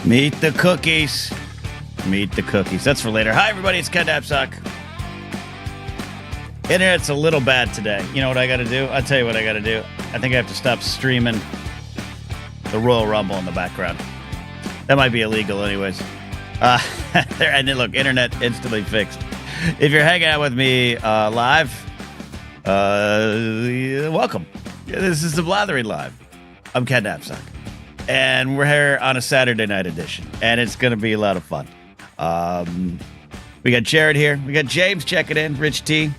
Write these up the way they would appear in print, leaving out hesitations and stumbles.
Meet the cookies. Meet the cookies. That's for later. Hi, everybody. It's Ken Napzok. Internet's a little bad today. You know what I got to do? I'll tell you what I got to do. I think I have to stop streaming the Royal Rumble in the background. That might be illegal anyways. And then look, internet instantly fixed. If you're hanging out with me live, welcome. This is the Blathering Live. I'm Ken Napzok. And we're here on a Saturday night edition. And it's going to be a lot of fun. We got Jared here. We got James checking in. Rich T.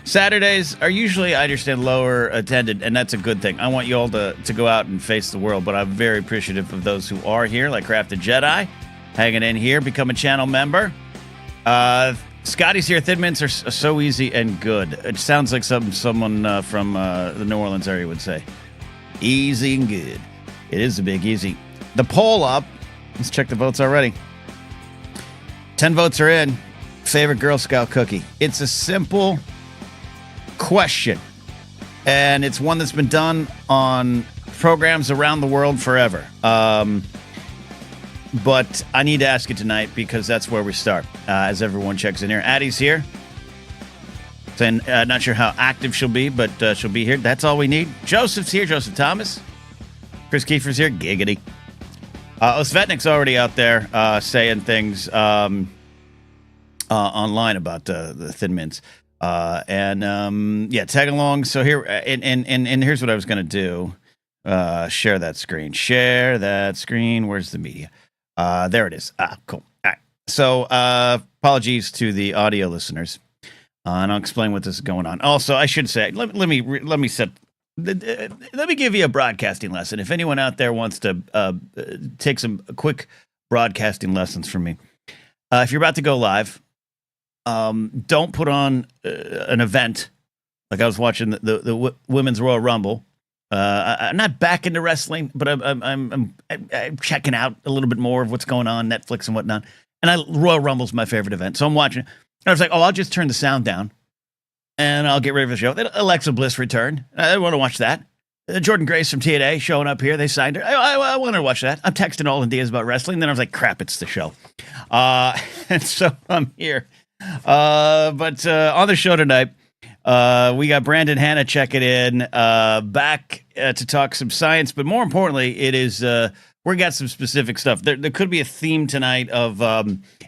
Saturdays are usually, I understand, lower attended, and that's a good thing. I want you all to go out and face the world, but I'm very appreciative of those who are here, like Crafted Jedi, hanging in here, become a channel member. Scotty's here. Thin Mints are so easy and good. It sounds like someone from the New Orleans area would say. Easy and good. It is a big easy. The poll up. Let's check the votes already. 10 votes are in. Favorite Girl Scout cookie. It's a simple question, and it's one that's been done on programs around the world forever. But I need to ask it tonight because that's where we start. As everyone checks in here, Addie's here. Saying not sure how active she'll be, but she'll be here. That's all we need. Joseph's here. Joseph Thomas. Chris Kiefer's here. Giggity. Svetnik's already out there saying things online about the Thin Mints. Tag along. So here, and here's what I was going to do. Share that screen. Share that screen. Where's the media? There it is. Cool. All right. So, apologies to the audio listeners. And I'll explain what this is going on. Also, I should say, let me give you a broadcasting lesson. If anyone out there wants to take some quick broadcasting lessons from me, if you're about to go live, don't put on an event like I was watching the Women's Royal Rumble. I'm not back into wrestling, but I'm checking out a little bit more of what's going on, Netflix and whatnot. And Royal Rumble's my favorite event, so I'm watching it. And I was like, I'll just turn the sound down, and I'll get ready for the show. Then Alexa Bliss returned. I want to watch that. Jordan Grace from TNA showing up here. They signed her. I want to watch that. I'm texting all ideas about wrestling. Then I was like, crap, it's the show. And so I'm here. But on the show tonight, we got Brandon Hanna checking in, back to talk some science, but more importantly, it is we got some specific stuff. There could be a theme tonight of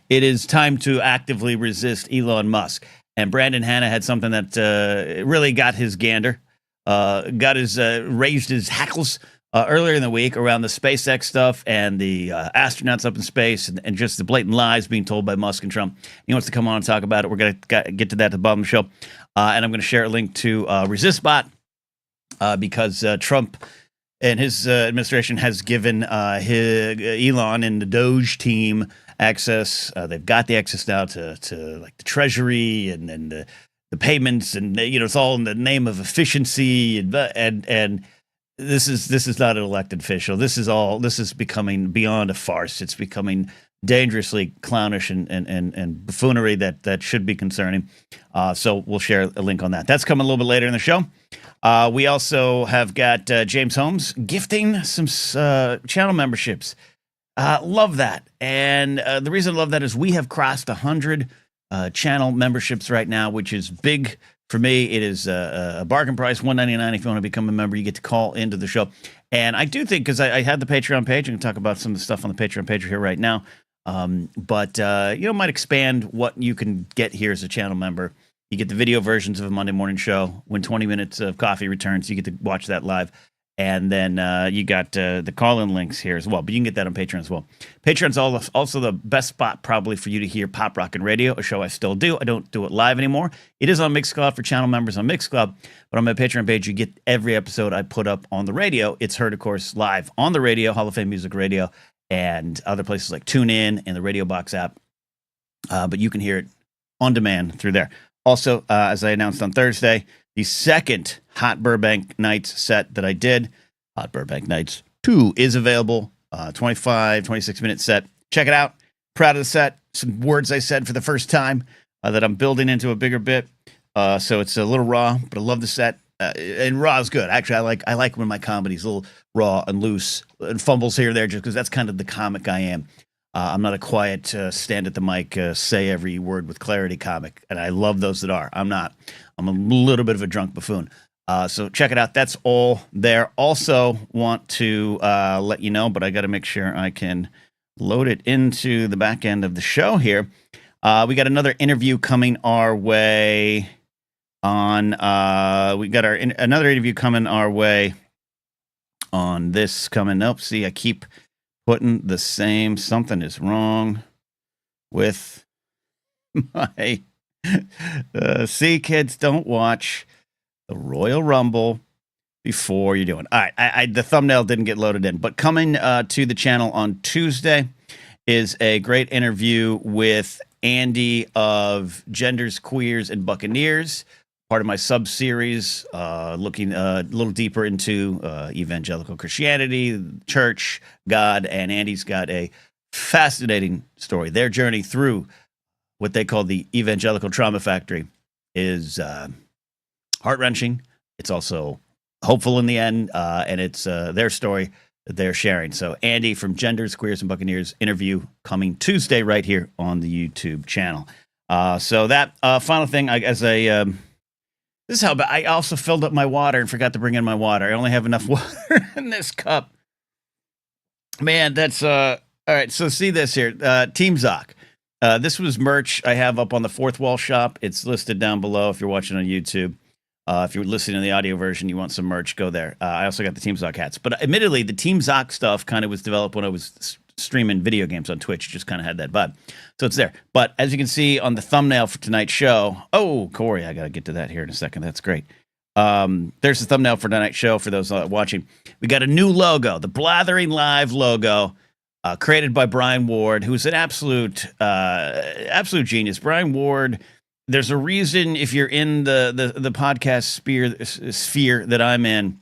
it is time to actively resist Elon Musk, and Brandon Hanna had something that really got his gander, raised his hackles earlier in the week around the SpaceX stuff and the astronauts up in space and just the blatant lies being told by Musk and Trump. He wants to come on and talk about it. We're going to get to that at the bottom of the show. And I'm going to share a link to ResistBot because Trump and his administration has given Elon and the Doge team access. They've got the access now to like the Treasury and the payments, and it's all in the name of efficiency and this is not an elected official. This is becoming beyond a farce. It's becoming dangerously clownish and buffoonery that should be concerning. So we'll share a link on that. That's coming a little bit later in the show. We also have got James Holmes gifting some channel memberships. Love that. And the reason I love that is we have crossed 100 channel memberships right now, which is big. For me, it is a bargain price, $1.99 if you want to become a member. You get to call into the show. And I do think, because I had the Patreon page, I can talk about some of the stuff on the Patreon page here right now, but might expand what you can get here as a channel member. You get the video versions of a Monday morning show. When 20 minutes of coffee returns, you get to watch that live. And then you got the call-in links here as well. But you can get that on Patreon as well. Patreon's also the best spot probably for you to hear Pop Rockin' Radio, a show I still do. I don't do it live anymore. It is on Mixcloud for channel members on Mixcloud. But on my Patreon page, you get every episode I put up on the radio. It's heard, of course, live on the radio, Hall of Fame Music Radio, and other places like TuneIn and the Radio Box app. But you can hear it on demand through there. Also, as I announced on Thursday, the second Hot Burbank Nights set that I did, Hot Burbank Nights 2, is available. 26-minute set. Check it out. Proud of the set. Some words I said for the first time that I'm building into a bigger bit. So it's a little raw, but I love the set. and raw is good. Actually, I like when my comedy's a little raw and loose and fumbles here or there, just because that's kind of the comic I am. I'm not a quiet stand at the mic, say every word with clarity comic, and I love those that are. I'm not. I'm a little bit of a drunk buffoon. So check it out. That's all there. Also want to let you know, but I got to make sure I can load it into the back end of the show here. We got another interview coming our way on. We got another interview coming our way on this coming up. See, I keep putting the same. Something is wrong with my. See, kids, don't watch the Royal Rumble before you're doing. All right, the thumbnail didn't get loaded in, but coming to the channel on Tuesday is a great interview with Andy of Genders, Queers, and Buccaneers, part of my sub-series, looking a little deeper into evangelical Christianity, church, God, and Andy's got a fascinating story. Their journey through what they call the evangelical trauma factory is heart-wrenching. It's also hopeful in the end, and it's their story that they're sharing. So Andy from Genders, Queers, and Buccaneers interview coming Tuesday right here on the YouTube channel. So that final thing, this is how bad. I also filled up my water and forgot to bring in my water. I only have enough water in this cup. Man, that's all right. So see this here, Napzok. This was merch I have up on the Fourth Wall shop. It's listed down below if you're watching on YouTube. If you're listening to the audio version, you want some merch, go there. I also got the Napzok hats. But admittedly, the Napzok stuff kind of was developed when I was streaming video games on Twitch. Just kind of had that vibe. So it's there. But as you can see on the thumbnail for tonight's show, oh, Corey, I got to get to that here in a second. That's great. There's the thumbnail for tonight's show for those watching. We got a new logo, the Blathering Live logo. Created by Brian Ward, who's an absolute genius. Brian Ward, there's a reason if you're in the podcast sphere that I'm in,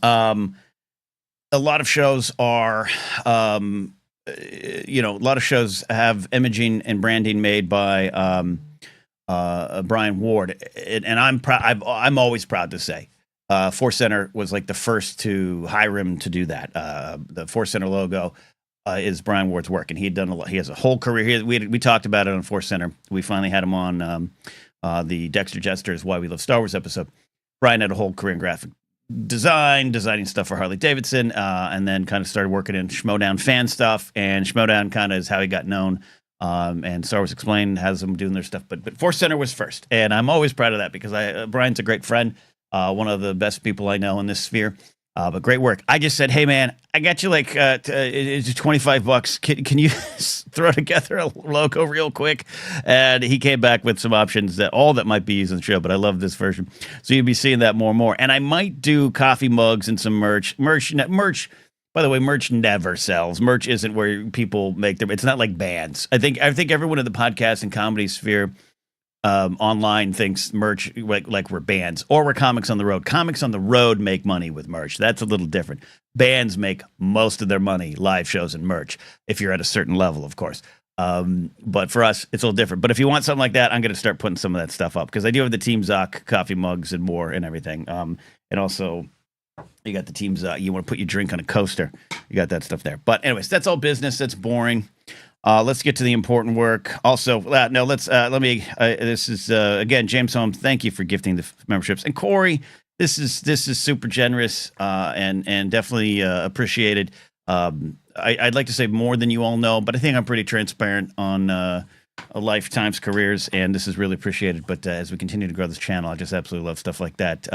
a lot of shows are, a lot of shows have imaging and branding made by Brian Ward, and I'm always proud to say. Force Center was like the first to hire him to do that. The Force Center logo is Brian Ward's work, and he had done a lot. He has a whole career. We talked about it on Force Center. We finally had him on the Dexter Jester's Why We Love Star Wars episode. Brian had a whole career in graphic designing stuff for Harley Davidson, and then kind of started working in Schmodown fan stuff. And Schmodown kind of is how he got known. And Star Wars Explained has them doing their stuff, but Force Center was first, and I'm always proud of that because Brian's a great friend, one of the best people I know in this sphere. But great work. I just said, hey, man, I got you like it's $25. Can you throw together a logo real quick? And he came back with some options that might be used on the show, but I love this version. So you'll be seeing that more and more. And I might do coffee mugs and some merch. By the way, merch never sells. Merch isn't where people make them. It's not like bands. I think everyone in the podcast and comedy sphere online thinks merch like we're bands or we're comics on the road. Comics on the road make money with merch. That's a little different. Bands make most of their money live shows and merch if you're at a certain level, of course. But for us, it's a little different. But if you want something like that, I'm going to start putting some of that stuff up because I do have the Napzok coffee mugs and more and everything. And also you got the Napzok. You want to put your drink on a coaster. You got that stuff there. But anyways, that's all business. That's boring. Let's get to the important work. Also, this is again, James Holmes. Thank you for gifting the memberships, and Corey. This is super generous and definitely appreciated. I'd like to say more than you all know, but I think I'm pretty transparent on a lifetime's careers, and this is really appreciated. But as we continue to grow this channel, I just absolutely love stuff like that.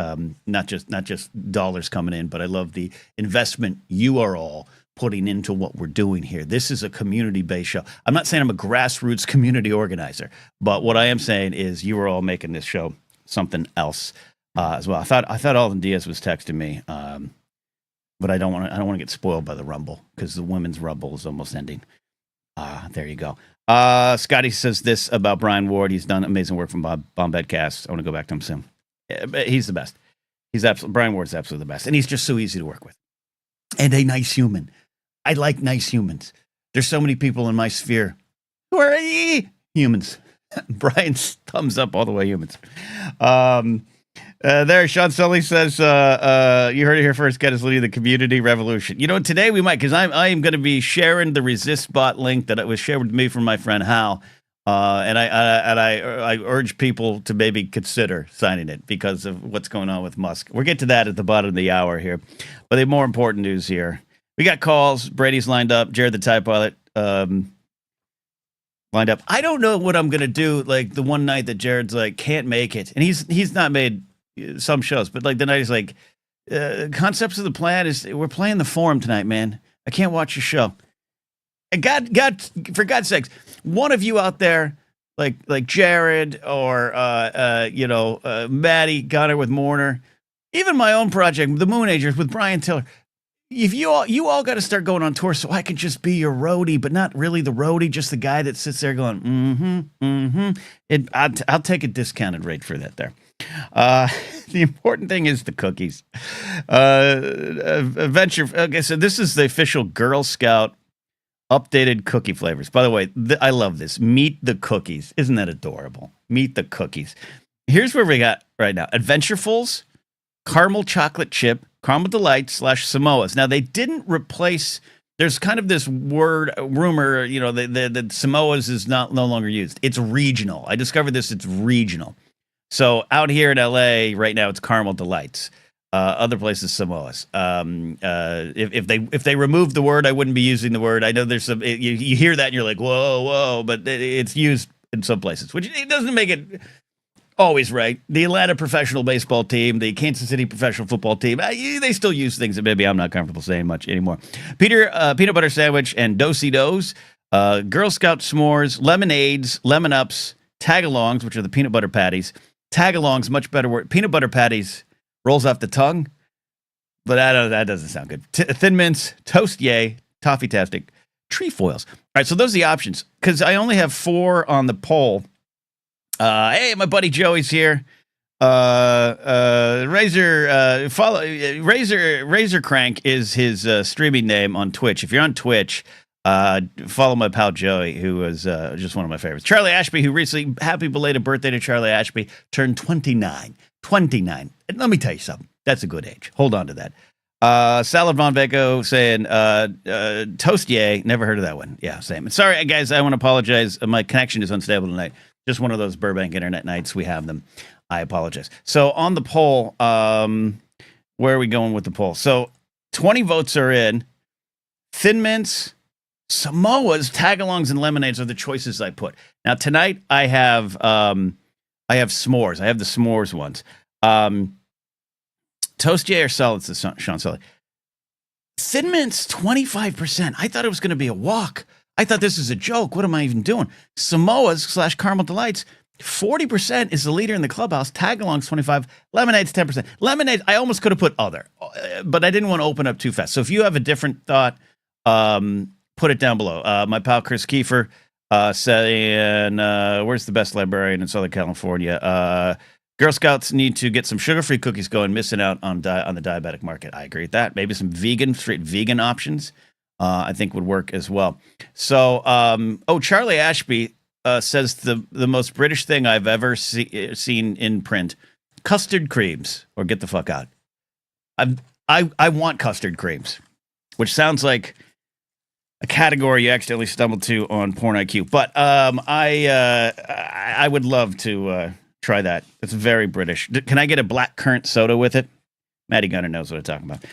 Not just dollars coming in, but I love the investment you are all putting into what we're doing here. This is a community-based show. I'm not saying I'm a grassroots community organizer, but what I am saying is you are all making this show something else as well. I thought Alvin Diaz was texting me, but I don't want to get spoiled by the Rumble because the women's Rumble is almost ending. There you go. Scotty says this about Brian Ward. He's done amazing work from Bombadcast. I want to go back to him soon. He's the best. Brian Ward's absolutely the best, and he's just so easy to work with, and a nice human. I like nice humans. There's so many people in my sphere who are humans. Brian's thumbs up all the way humans. There, Sean Sully says, you heard it here first. Get us leading the community revolution. You know, today we might, because I am going to be sharing the resist bot link that was shared with me from my friend Hal. And I urge people to maybe consider signing it because of what's going on with Musk. We'll get to that at the bottom of the hour here. But the more important news here. We got calls. Brady's lined up. Jared the TIE Pilot lined up. I don't know what I'm going to do, like, the one night that Jared's, like, can't make it. And he's not made some shows, but, like, the night he's like, concepts of the plan is we're playing the Forum tonight, man. I can't watch your show. And God, for God's sakes, one of you out there, like Jared or Maddie Gunner with Mourner, even my own project, the Moon Agers with Brian Tiller. If you all got to start going on tour, so I can just be your roadie, but not really the roadie, just the guy that sits there going, I'll take a discounted rate for that there. The important thing is the cookies. Adventure. Okay, so this is the official Girl Scout updated cookie flavors. By the way, I love this. Meet the cookies. Isn't that adorable? Meet the cookies. Here's where we got right now. Adventurefuls, caramel chocolate chip, caramel delights / Samoas. Now, they didn't replace, there's kind of this rumor, that Samoas is no longer used. It's regional. I discovered this. It's regional. So out here in LA right now, it's caramel delights. Other places, Samoas. If they removed the word, I wouldn't be using the word. I know there's some, you hear that and you're like, whoa, but it's used in some places, which it doesn't make it always right. The Atlanta professional baseball team, the Kansas City professional football team, they still use things that maybe I'm not comfortable saying much anymore. Peter, peanut butter sandwich and do-si-dos, Girl Scout s'mores, lemonades, lemon ups, tagalongs, which are the peanut butter patties. Tagalongs, much better word. Peanut butter patties rolls off the tongue, but that doesn't sound good. Thin mints, toast yay, toffee-tastic, trefoils. All right, so those are the options. Because I only have 4 on the poll. Hey, my buddy Joey's here. Razor Crank is his streaming name on Twitch. If you're on Twitch, follow my pal Joey, who is just one of my favorites. Charlie Ashby, who recently, happy belated birthday to Charlie Ashby, turned 29. 29. And let me tell you something. That's a good age. Hold on to that. Salad Von Veco saying, toast yay. Never heard of that one. Yeah, same. Sorry, guys. I want to apologize. My connection is unstable tonight. Just one of those Burbank internet nights. We have them. I apologize. So on the poll, where are we going with the poll? So 20 votes are in. Thin Mints, Samoas, tagalongs, and lemonades are the choices I put. Now tonight I have s'mores. I have the s'mores ones. Toast J or solids, Sean Sully. Thin Mints, 25%. I thought it was going to be a walk. I thought this is a joke. What am I even doing? Samoas / caramel delights, 40% is the leader in the clubhouse. Tagalongs, 25%. Lemonades, 10%. Lemonade, I almost could have put other, but I didn't want to open up too fast. So if you have a different thought, put it down below. My pal Chris Kiefer saying, where's the best librarian in Southern California? Girl Scouts need to get some sugar-free cookies going, missing out on the diabetic market. I agree with that. Maybe some straight vegan options, I think would work as well. So, Charlie Ashby says the most British thing I've ever seen in print, custard creams, or get the fuck out. I want custard creams, which sounds like a category you accidentally stumbled to on Porn IQ. But I would love to try that. It's very British. Can I get a black currant soda with it? Maddie Gunner knows what I'm talking about.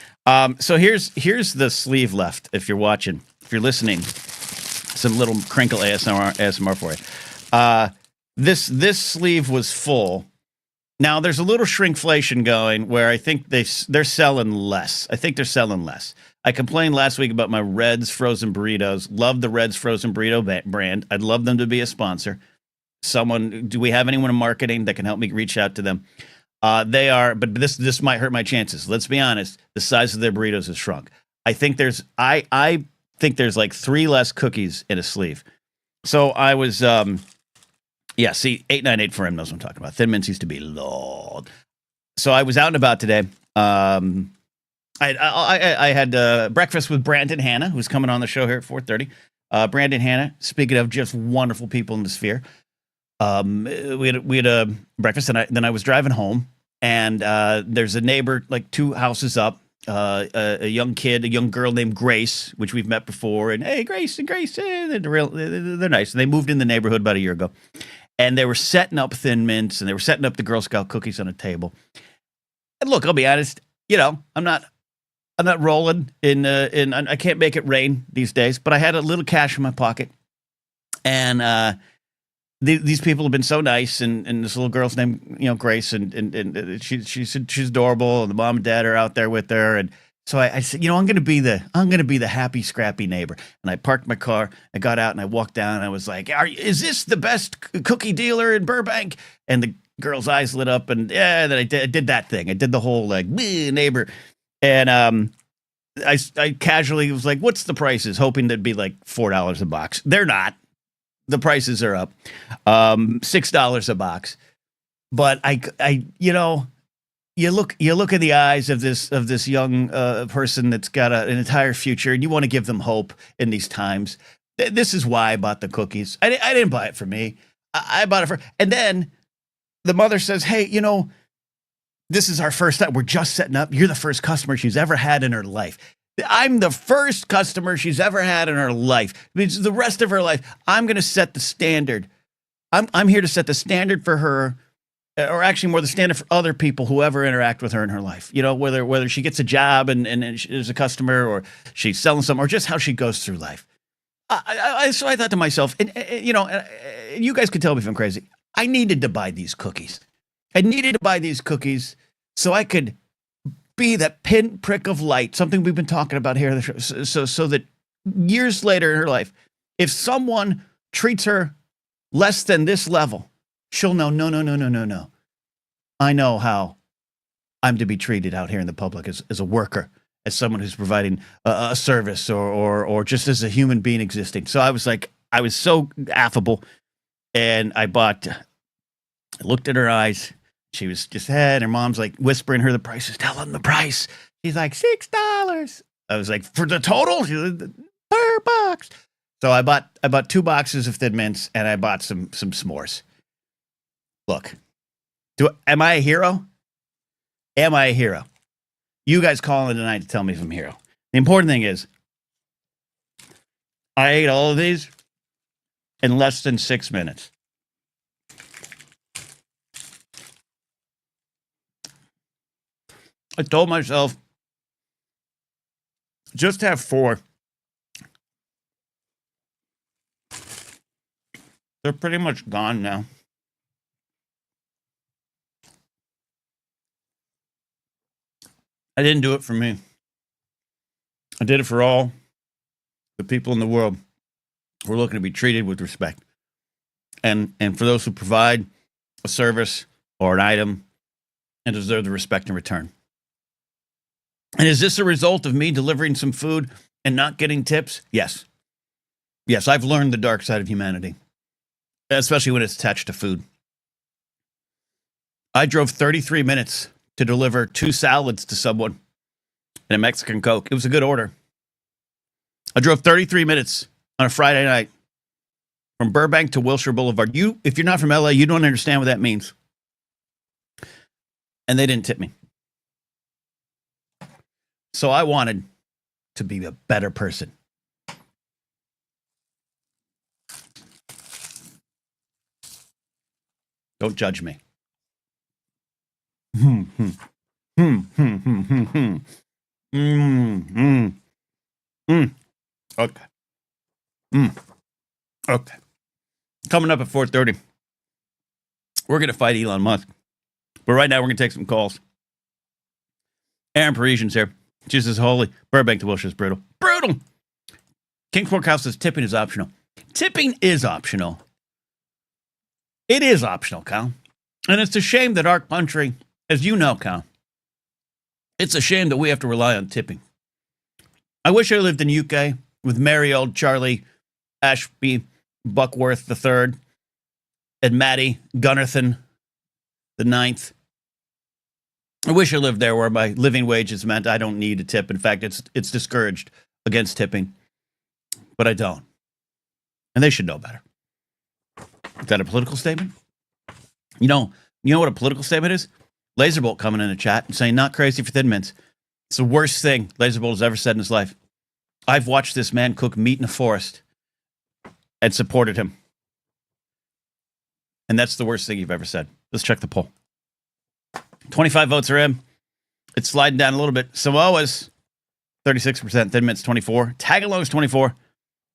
So here's the sleeve left. If you're watching, if you're listening, some little crinkle ASMR for you. This sleeve was full. Now there's a little shrinkflation going where I think they're selling less. I complained last week about my Red's frozen burritos. Love the Red's frozen burrito brand. I'd love them to be a sponsor. Do we have anyone in marketing that can help me reach out to them? They are, but this might hurt my chances. Let's be honest. The size of their burritos has shrunk. I think there's like 3 less cookies in a sleeve. So I was, 898 for him knows what I'm talking about. Thin Mints used to be Lord. So I was out and about today. I had breakfast with Brandon Hanna, who's coming on the show here at 4:30. Brandon Hanna, speaking of just wonderful people in the sphere. We had a breakfast, and then I was driving home, and there's a neighbor like 2 houses up, a young kid, a young girl named Grace, which we've met before. And hey, Grace and Grace, they're nice. And they moved in the neighborhood about a year ago, and they were setting up Thin Mints, and they were setting up the Girl Scout cookies on a table. And look, I'll be honest, I'm not rolling in I can't make it rain these days, but I had a little cash in my pocket, and these people have been so nice, and this little girl's name, Grace, and she's adorable, and the mom and dad are out there with her, and so I said, I'm gonna be the happy, scrappy neighbor, and I parked my car, I got out, and I walked down, and I was like, is this the best cookie dealer in Burbank? And the girl's eyes lit up, and then I did that thing, I did the whole like neighbor, and I casually was like, what's the prices, hoping that'd be like $4 a box. They're not. The prices are up, $6 a box. But you look in the eyes of this young person that's got an entire future, and you want to give them hope in these times. This is why I bought the cookies. I didn't buy it for me. I bought it for, and then the mother says, "Hey, this is our first time. We're just setting up. You're the first customer she's ever had in her life." I'm the first customer she's ever had in her life. It means the rest of her life, I'm going to set the standard. I'm here to set the standard for her, or actually more the standard for other people who ever interact with her in her life. Whether she gets a job and is a customer, or she's selling something, or just how she goes through life. So I thought to myself, and you guys could tell me if I'm crazy. I needed to buy these cookies. I needed to buy these cookies so I could be that pinprick of light, something we've been talking about here, so that years later in her life, if someone treats her less than this level, she'll know, no. I know how I'm to be treated out here in the public as a worker, as someone who's providing a service, or just as a human being existing. So I was so affable, and I looked at her eyes. She was just and her mom's like whispering her the prices. Tell them the price. She's like, $6. I was like, for the total? She's like, per box. So I bought 2 boxes of Thin Mints, and I bought some s'mores. Look, am I a hero? Am I a hero? You guys call in tonight to tell me if I'm a hero. The important thing is, I ate all of these in less than 6 minutes. I told myself, just have 4. They're pretty much gone now. I didn't do it for me. I did it for all the people in the world who are looking to be treated with respect. And for those who provide a service or an item and deserve the respect in return. And is this a result of me delivering some food and not getting tips? Yes. Yes, I've learned the dark side of humanity, especially when it's attached to food. I drove 33 minutes to deliver 2 salads to someone and a Mexican Coke. It was a good order. I drove 33 minutes on a Friday night from Burbank to Wilshire Boulevard. If you're not from LA, you don't understand what that means. And they didn't tip me. So I wanted to be a better person. Don't judge me. Okay. Okay. Coming up at 4:30, we're going to fight Elon Musk. But right now, we're going to take some calls. Aaron Parisian's here. Jesus holy. Burbank to Wilshire's brutal. Brutal! King Smokehouse says tipping is optional. Tipping is optional. It is optional, Kyle. And it's a shame that our country, as you know, Kyle, it's a shame that we have to rely on tipping. I wish I lived in the UK with merry old Charlie Ashby Buckworth III and Matty Gunnerthan the Ninth. I wish I lived there where my living wages meant I don't need a tip. In fact, it's discouraged against tipping. But I don't. And they should know better. Is that a political statement? You know what a political statement is? Laserbolt coming in the chat and saying, not crazy for Thin Mints. It's the worst thing Laserbolt has ever said in his life. I've watched this man cook meat in a forest and supported him. And that's the worst thing you've ever said. Let's check the poll. 25 votes are in. It's sliding down a little bit. Samoa's 36%, Thin Mints 24, Tagalong's 24,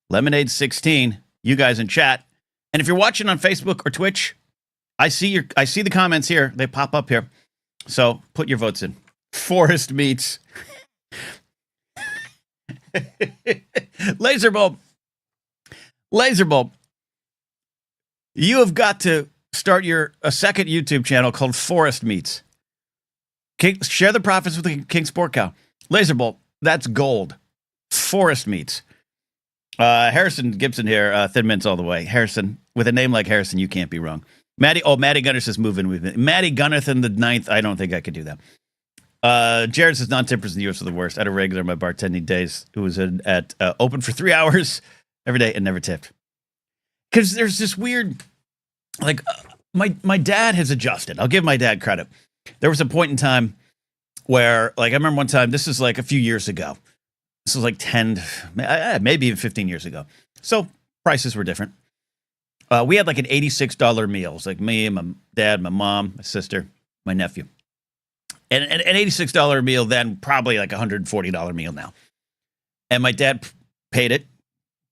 Lemonade 16. You guys in chat. And if you're watching on Facebook or Twitch, I see the comments here. They pop up here. So put your votes in. Forest meats. Laserbolt. You have got to start a second YouTube channel called Forest Meats. Share the profits with the King Sport Cow. Laserbolt, that's gold. Forest Meats. Harrison Gibson here, Thin Mints all the way. Harrison, with a name like Harrison, you can't be wrong. Maddie Gunner says move in with me. Maddie Gunnathan the 9th, I don't think I could do that. Jared says non-tippers in the U.S. are the worst. I had a regular in my bartending days who was at open for 3 hours every day and never tipped. Because there's this weird, like, my dad has adjusted. I'll give my dad credit. There was a point in time where, like, I remember one time, this is like a few years ago. This was like 10, maybe even 15 years ago. So prices were different. We had like an $86 meal. It was like me and my dad, my mom, my sister, my nephew. And an $86 meal then, probably like a $140 meal now. And my dad paid it.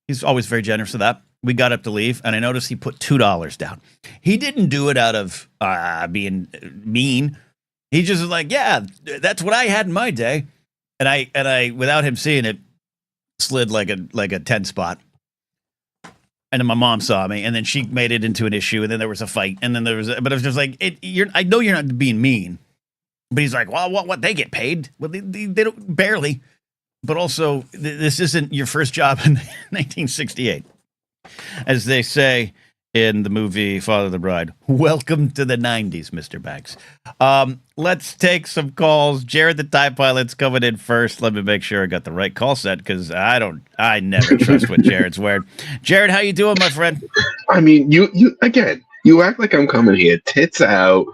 He's always very generous with that. We got up to leave, and I noticed he put $2 down. He didn't do it out of being mean. He just was like, yeah, that's what I had in my day. And I, without him seeing it, slid like a 10 spot. And then my mom saw me, and then she made it into an issue, and then there was a fight, and then but it was just like, I know you're not being mean, but he's like, well, what they get paid? Well, they don't, barely, but also this isn't your first job in 1968, as they say in the movie Father of the Bride. Welcome to the 90s, Mr. Banks. Let's take some calls. Jared the TIE Pilot's coming in first. Let me make sure I got the right call set, because I never trust what Jared's wearing. Jared, how you doing, my friend? I mean, you act like I'm coming here, tits out,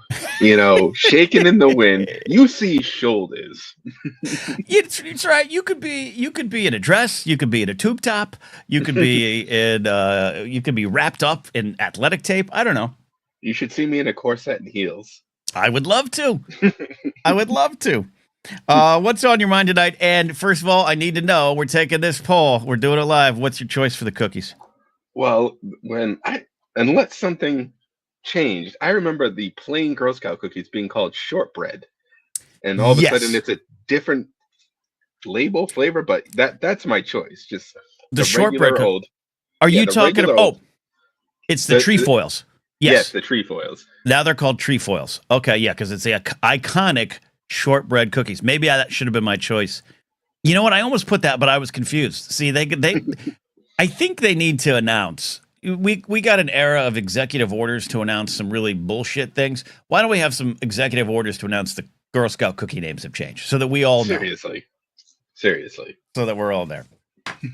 shaking in the wind. You see shoulders. It's right. You could be in a dress. You could be in a tube top. You could be you could be wrapped up in athletic tape. I don't know. You should see me in a corset and heels. I would love to. What's on your mind tonight? And first of all, I need to know, we're taking this poll. We're doing it live. What's your choice for the cookies? Well, unless something changed, I remember the plain Girl Scout cookies being called shortbread. And all of a sudden it's a different label flavor, but that's my choice. Just the shortbread old. Are you talking about it's the trefoils. Yes, the trefoils. Now they're called trefoils. Okay, yeah, because it's the iconic shortbread cookies. Maybe that should have been my choice. You know what? I almost put that, but I was confused. See, they I think they need to announce. We got an era of executive orders to announce some really bullshit things. Why don't we have some executive orders to announce the Girl Scout cookie names have changed, so that we all know. Seriously. So that we're all there.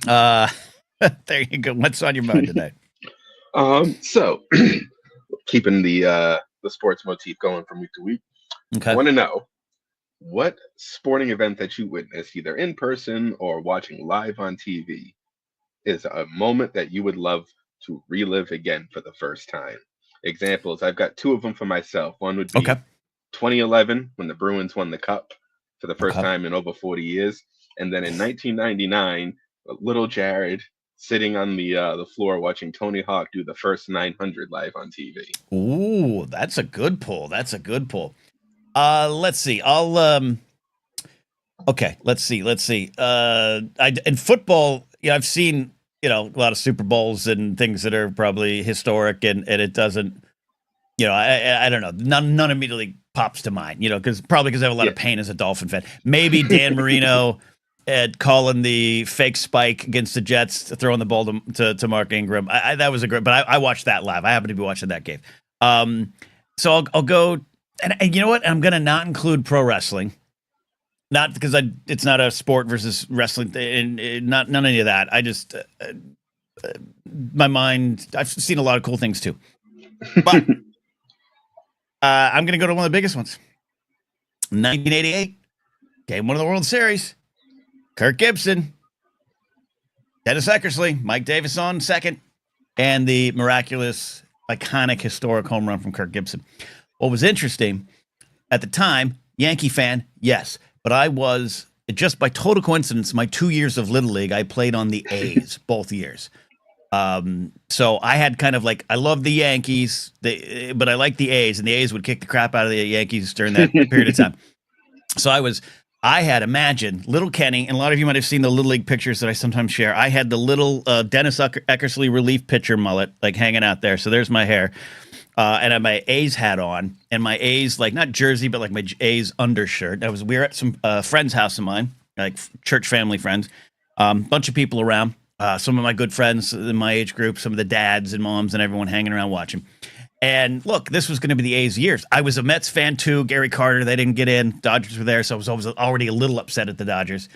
There you go. What's on your mind today? So keeping the sports motif going from week to week. Okay. I want to know what sporting event that you witnessed, either in person or watching live on TV, is a moment that you would love to relive again for the first time. Examples, I've got two of them for myself. One would be 2011, when the Bruins won the Cup for the first time in over 40 years. And then in 1999, little Jared sitting on the floor watching Tony Hawk do the first 900 live on TV. Ooh, that's a good pull. Let's see. Let's see. In football, I've seen, a lot of Super Bowls and things that are probably historic, and it doesn't, I don't know. None immediately pops to mind, because I have a lot of pain as a Dolphin fan. Maybe Dan Marino calling the fake spike against the Jets, throwing the ball to Mark Ingram. That was a great, but I watched that live. I happened to be watching that game. So I'll go, and you know what? I'm going to not include pro wrestling. Not because it's not a sport versus wrestling, and none of any of that. I just, my mind, I've seen a lot of cool things too. But I'm going to go to one of the biggest ones. 1988, game one of the World Series. Kirk Gibson, Dennis Eckersley, Mike Davis on second, and the miraculous, iconic, historic home run from Kirk Gibson. What was interesting at the time, Yankee fan, yes, but I was, just by total coincidence, my 2 years of Little League, I played on the A's both years. So I had kind of like, I love the Yankees, but I like the A's, and the A's would kick the crap out of the Yankees during that period of time. So I had, imagine, little Kenny, and a lot of you might have seen the Little League pictures that I sometimes share. I had the little Dennis Eckersley relief pitcher mullet, like hanging out there. So there's my hair. And I had my A's hat on, and my A's, like not jersey, but like my A's undershirt. We were at some friend's house of mine, like church family friends, bunch of people around. Some of my good friends in my age group, some of the dads and moms and everyone hanging around watching. And look, this was going to be the A's years. I was a Mets fan too. Gary Carter, they didn't get in. Dodgers were there, so I was already a little upset at the Dodgers.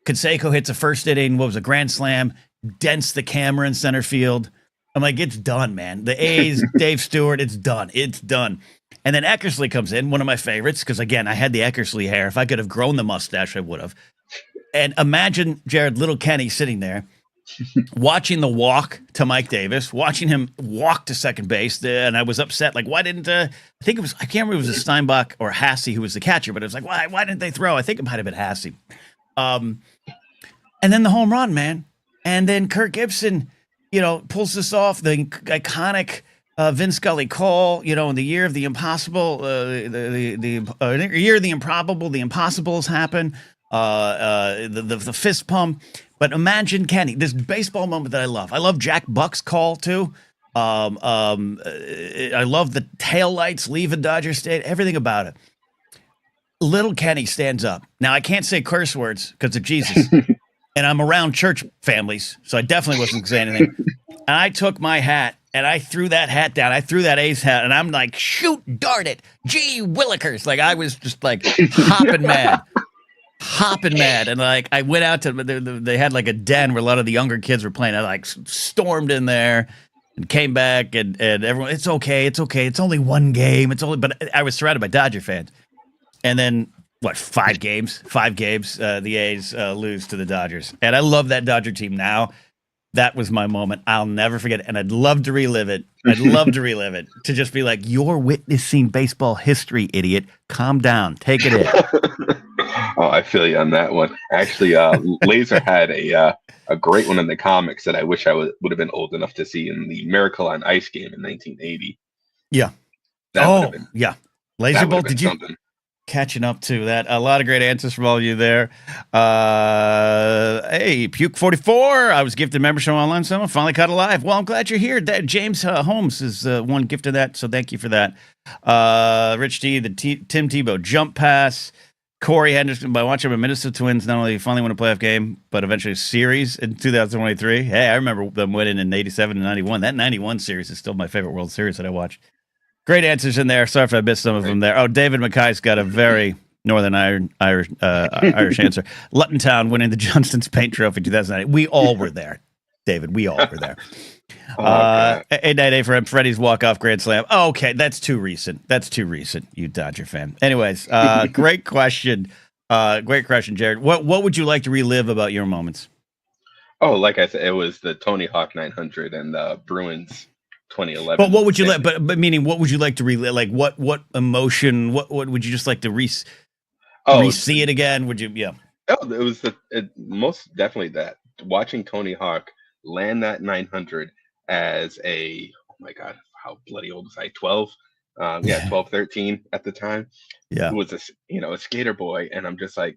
Canseco hits a first inning, what was a grand slam, dents the camera in center field. I'm like, it's done, man. The A's, Dave Stewart, it's done. It's done. And then Eckersley comes in, one of my favorites, because again, I had the Eckersley hair. If I could have grown the mustache, I would have. And imagine, Jared, little Kenny sitting there, watching the walk to Mike Davis, watching him walk to second base, and I was upset. Like, why didn't I think it was, I can't remember if it was a Steinbach or Hasse who was the catcher, but it was like, why didn't they throw? I think it might have been Hasse. And then the home run, man. And then Kirk Gibson, pulls this off, the iconic Vin Scully call, in the year of the impossible, the year of the improbable, the impossibles happen, the fist pump. But imagine Kenny, this baseball moment that I love. I love Jack Buck's call too. I love the taillights leaving Dodger Stadium, everything about it. Little Kenny stands up. Now, I can't say curse words because of Jesus. And I'm around church families, so I definitely wasn't saying anything. And I took my hat, and I threw that hat down. I threw that A's hat, and I'm like, shoot, dart it, gee willikers. Like, I was just like hopping mad. And like, I went out to, they had like a den where a lot of the younger kids were playing. I like stormed in there and came back, and everyone, it's okay. It's only one game. But I was surrounded by Dodger fans. And then, what, 5 games? The A's lose to the Dodgers. And I love that Dodger team now. That was my moment. I'll never forget it. And I'd love to relive it. To just be like, you're witnessing baseball history, idiot. Calm down. Take it in. Oh, I feel you on that one. Actually, Laser had a great one in the comics that I wish I would have been old enough to see in the Miracle on Ice game in 1980. Yeah. Yeah. Laser Bolt, did you... Something. Catching up to that. A lot of great answers from all of you there. Hey, Puke44. I was gifted membership online. Someone finally caught alive. Well, I'm glad you're here. James Holmes is one gifted that, so thank you for that. Rich D, Tim Tebow jump pass. Corey Henderson, by watching the Minnesota Twins not only finally win a playoff game, but eventually a series in 2023. Hey, I remember them winning in 87 and 91. That 91 series is still my favorite World Series that I watched. Great answers in there. Sorry if I missed some of them there. Oh, David Mackay's got a very Northern Irish answer. Luttontown winning the Johnston's Paint Trophy 2009. We all were there, David. We all were there. 898 for Freddie's walk-off grand slam. Oh, okay, that's too recent. You Dodger fan. Anyways, great question. Jared. What would you like to relive about your moments? Oh, like I said, it was the Tony Hawk 900 and the Bruins 2011. But what would you like? But meaning, what would you like to relive? Like, what emotion? What would you just like to re-see it again? Would you? Yeah. Oh, it was most definitely that watching Tony Hawk land that 900 as oh my God, how bloody old was I? 12. 12, 13 at the time. Yeah. It was a skater boy, and I'm just like,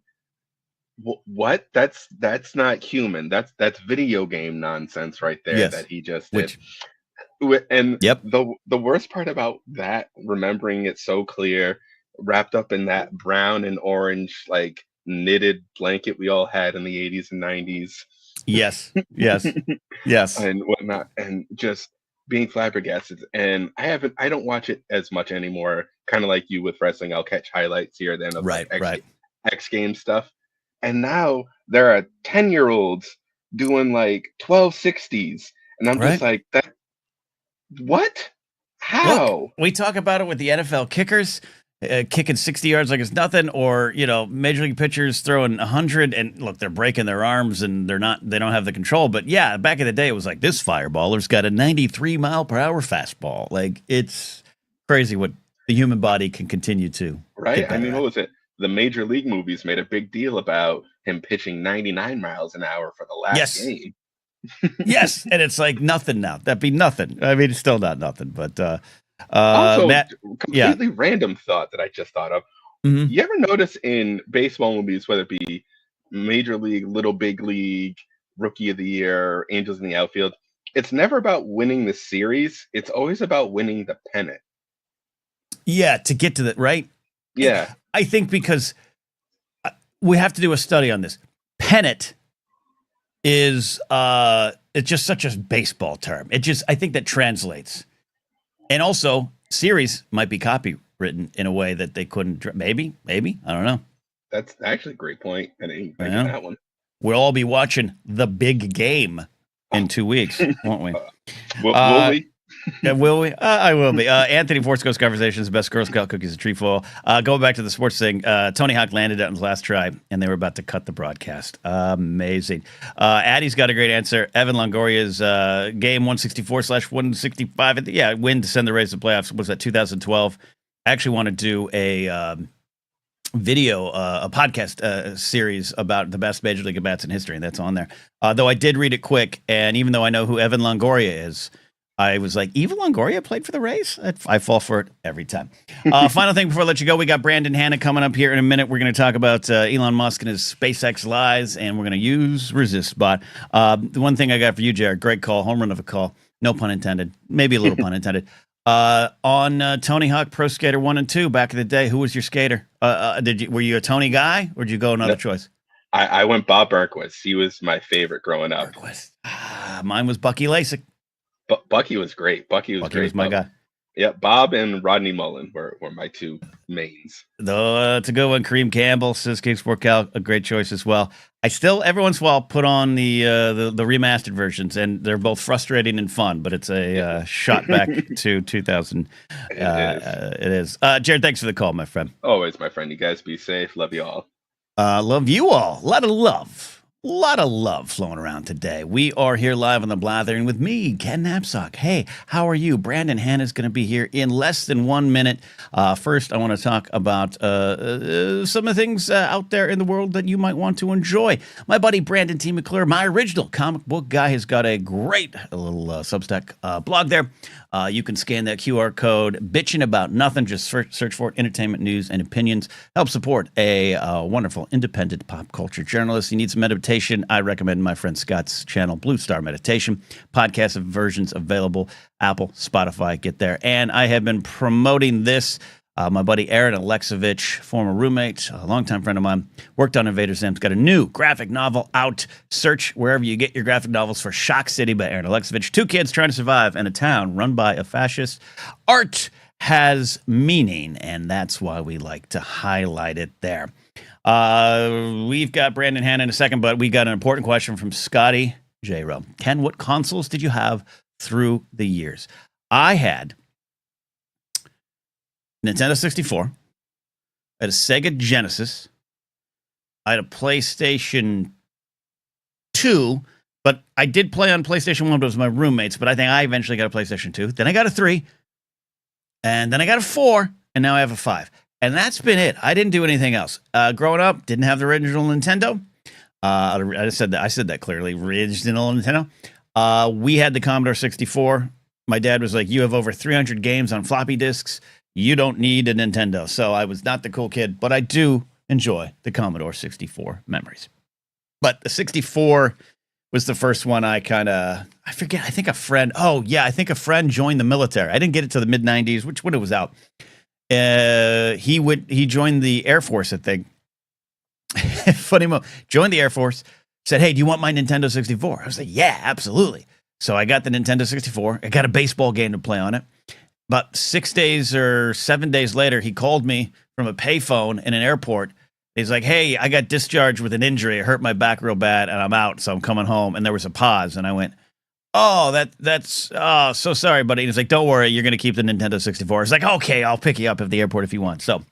what? That's not human. That's video game nonsense right there. Yes. That he just did. And the worst part about that, remembering it so clear, wrapped up in that brown and orange like knitted blanket we all had in the 80s and 90s. Yes. And whatnot, and just being flabbergasted. And I don't watch it as much anymore. Kind of like you with wrestling, I'll catch highlights here then of X Games stuff. And now there are 10-year-olds doing like 1260s, and I'm just like that. What? How? Look, we talk about it with the NFL kickers. kicking 60 yards like it's nothing, or major league pitchers throwing 100, and look, they're breaking their arms and they don't have the control. But yeah, back in the day, it was like this fireballer's got a 93-mile-per-hour fastball. Like, it's crazy what the human body can continue to Right? get I better mean, at. what was it? The major league movies made a big deal about him pitching 99 miles an hour for the last Yes, game. yes, and it's like nothing now. That'd be nothing. I mean, it's still not nothing, but Also, Matt, yeah. completely random thought that I just thought of. Mhm. You ever notice in baseball movies, whether it be Major League, Little Big League, Rookie of the Year, Angels in the Outfield, it's never about winning the series. It's always about winning the pennant. Yeah, to get to that, right? Yeah. I think because we have to do a study on this. Pennant is it's just such a baseball term. I think that translates. And also, series might be copywritten in a way that they couldn't. Maybe, I don't know. That's actually a great point. I didn't think of that one. We'll all be watching the big game in 2 weeks, won't we? Will we? Yeah, will we? I will be. Anthony Force Ghost Conversations, best Girl Scout cookies, a trefoil. Going back to the sports thing, Tony Hawk landed it on his last try, and they were about to cut the broadcast. Amazing. Addie's got a great answer. Evan Longoria's game 164/165. Win to send the Rays to playoffs. Was that 2012? I actually want to do a a podcast series about the best Major League at-bats in history, and that's on there. Though I did read it quick, and even though I know who Evan Longoria is, I was like, Eva Longoria played for the Rays? I fall for it every time. Final thing before I let you go, we got Brandon Hanna coming up here in a minute. We're going to talk about Elon Musk and his SpaceX lies, and we're going to use ResistBot. The one thing I got for you, Jared, great call, home run of a call. No pun intended. Maybe a little pun intended. On Tony Hawk Pro Skater 1 and 2 back in the day, who was your skater? Were you a Tony guy, or did you go another choice? I went Bob Bergquist. He was my favorite growing up. Bergquist. Mine was Bucky Lasik. Bucky was great. Bucky was my guy. Yeah, Bob and Rodney Mullen were my two mains. Though it's a good one. Kareem Campbell, Siskig Sport Cal, a great choice as well. I still every once in a while put on the remastered versions, and they're both frustrating and fun. But it's a shot back to 2000. It is. Jared, thanks for the call, my friend. Always, my friend. You guys be safe. Love you all. Love you all. A lot of love. A lot of love flowing around today. We are here live on the Blathering with me, Ken Napzok. Hey, how are you? Brandon Hanna's going to be here in less than 1 minute. First, I want to talk about some of the things out there in the world that you might want to enjoy. My buddy Brandon T. McClure, my original comic book guy, has got a great little Substack blog there. You can scan that QR code, bitching about nothing. Just search for it, entertainment, news, and opinions. Help support a wonderful independent pop culture journalist. You need some meditation. I recommend my friend Scott's channel, Blue Star Meditation. Podcast versions available, Apple, Spotify, get there. And I have been promoting this. My buddy Aaron Alexovich, former roommate, a longtime friend of mine, worked on Invader Zim's, got a new graphic novel out. Search wherever you get your graphic novels for Shock City by Aaron Alexovich. 2 kids trying to survive in a town run by a fascist. Art has meaning, and that's why we like to highlight it there. We've got Brandon Hanna in a second, but we got an important question from Scotty J. Rowe. Ken, what consoles did you have through the years? I had Nintendo 64. I had a Sega Genesis. I had a PlayStation 2, but I did play on PlayStation 1, but it was my roommates, but I think I eventually got a PlayStation 2. Then I got a 3, and then I got a 4, and now I have a 5. And that's been it. I didn't do anything else. Growing up, didn't have the original Nintendo. I said that clearly. Original Nintendo. We had the Commodore 64. My dad was like, "You have over 300 games on floppy disks. You don't need a Nintendo." So I was not the cool kid, but I do enjoy the Commodore 64 memories. But the 64 was the first one I forget. I think a friend joined the military. I didn't get it to the mid 90s, when it was out. He joined the Air Force, I think. Funny moment. Joined the Air Force, said, "Hey, do you want my Nintendo 64?" I was like, "Yeah, absolutely." So I got the Nintendo 64. I got a baseball game to play on it. About 6 days or 7 days later, he called me from a payphone in an airport. He's like, "Hey, I got discharged with an injury. It hurt my back real bad, and I'm out, so I'm coming home." And there was a pause, and I went, "Oh, that's so sorry, buddy." And he's like, "Don't worry, you're going to keep the Nintendo 64. It's like, "Okay, I'll pick you up at the airport if you want." So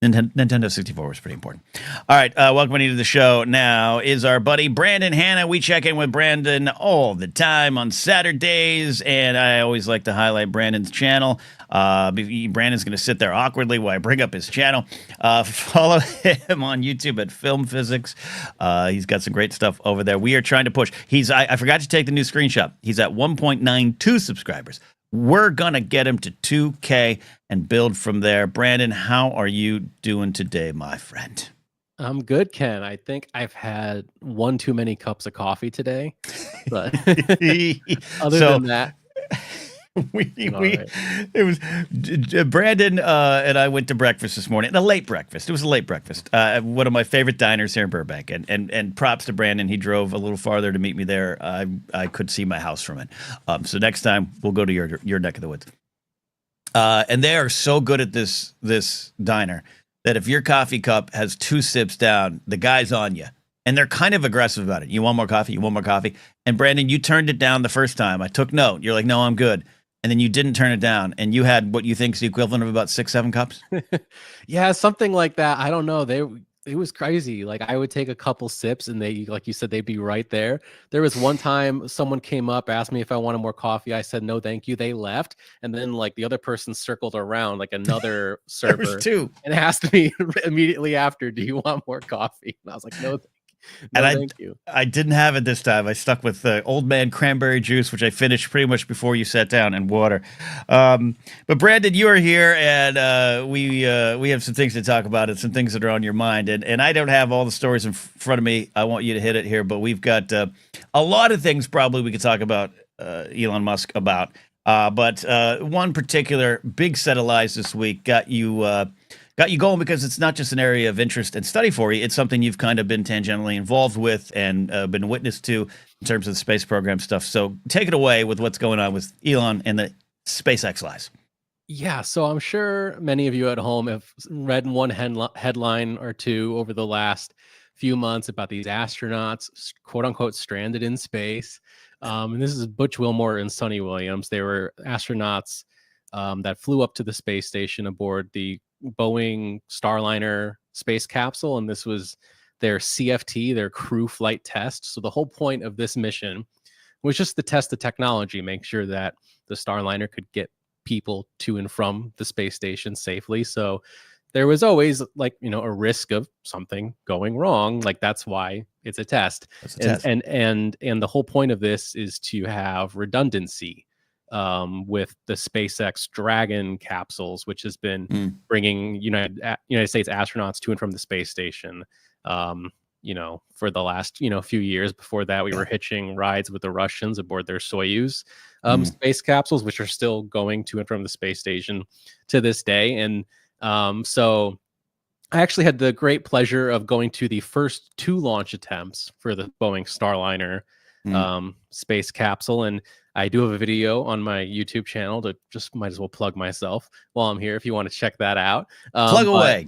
Nintendo 64 was pretty important. All right, welcome to the show. Now is our buddy Brandon Hanna. We check in with Brandon all the time on Saturdays, and I always like to highlight Brandon's channel. Brandon's going to sit there awkwardly while I bring up his channel. Follow him on YouTube at Film Physics. He's got some great stuff over there. We are trying to push. I forgot to take the new screenshot. He's at 1.92 subscribers. We're going to get him to 2K and build from there. Brandon, how are you doing today, my friend? I'm good, Ken. I think I've had one too many cups of coffee today. But other than that, it was Brandon and I went to breakfast this morning. A late breakfast. It was a late breakfast. One of my favorite diners here in Burbank. And props to Brandon. He drove a little farther to meet me there. I could see my house from it. So next time we'll go to your neck of the woods. And they are so good at this diner that if your coffee cup has 2 sips down, the guy's on you. And they're kind of aggressive about it. You want more coffee? You want more coffee? And Brandon, you turned it down the first time. I took note. You're like, no, I'm good. And then you didn't turn it down, and you had what you think is the equivalent of about 6-7 cups. Yeah, something like that. I don't know. It was crazy. Like I would take a couple sips, and they, like you said, they'd be right there. There was one time someone came up, asked me if I wanted more coffee. I said no, thank you. They left, and then like the other person circled around, like another server, and asked me immediately after, "Do you want more coffee?" And I was like, "No." No, and thank you. I didn't have it this time. I stuck with Old Man cranberry juice, which I finished pretty much before you sat down, and water. But Brandon, you are here, and we have some things to talk about and some things that are on your mind. And I don't have all the stories in front of me. I want you to hit it here, but we've got a lot of things probably we could talk about Elon Musk about. But one particular big set of lies this week got you going because it's not just an area of interest and study for you. It's something you've kind of been tangentially involved with and been witness to in terms of the space program stuff. So take it away with what's going on with Elon and the SpaceX lies. Yeah, so I'm sure many of you at home have read one headline or two over the last few months about these astronauts, quote unquote, stranded in space. And this is Butch Wilmore and Sonny Williams. They were astronauts that flew up to the space station aboard the Boeing Starliner space capsule, and this was their CFT, their crew flight test. So the whole point of this mission was just to test the technology, make sure that the Starliner could get people to and from the space station safely. So there was always like, a risk of something going wrong. Like that's why it's a test. And the whole point of this is to have redundancy with the SpaceX Dragon capsules, which has been bringing United States astronauts to and from the space station, for the last, few years. Before that, we were hitching rides with the Russians aboard their Soyuz space capsules, which are still going to and from the space station to this day. And so I actually had the great pleasure of going to the first 2 launch attempts for the Boeing Starliner space capsule. And I do have a video on my YouTube channel to just might as well plug myself while I'm here if you want to check that out. Plug away.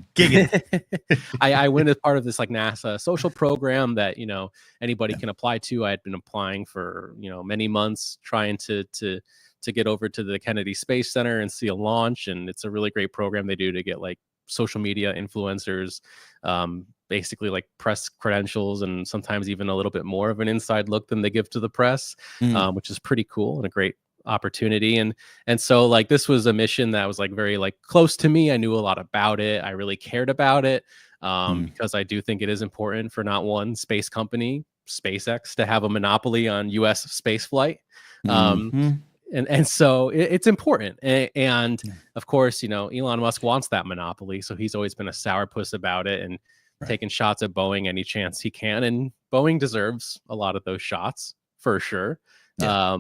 I went as part of this like NASA social program that, anybody can apply to. I had been applying for, many months trying to get over to the Kennedy Space Center and see a launch. And it's a really great program they do to get like social media influencers, basically like press credentials, and sometimes even a little bit more of an inside look than they give to the press, which is pretty cool and a great opportunity. And so like this was a mission that was like very like close to me. I knew a lot about it. I really cared about it because I do think it is important for not one space company, SpaceX, to have a monopoly on U.S. space flight. And so it's important. And of course, Elon Musk wants that monopoly. So he's always been a sourpuss about it and taking shots at Boeing any chance he can. And Boeing deserves a lot of those shots for sure. Yeah.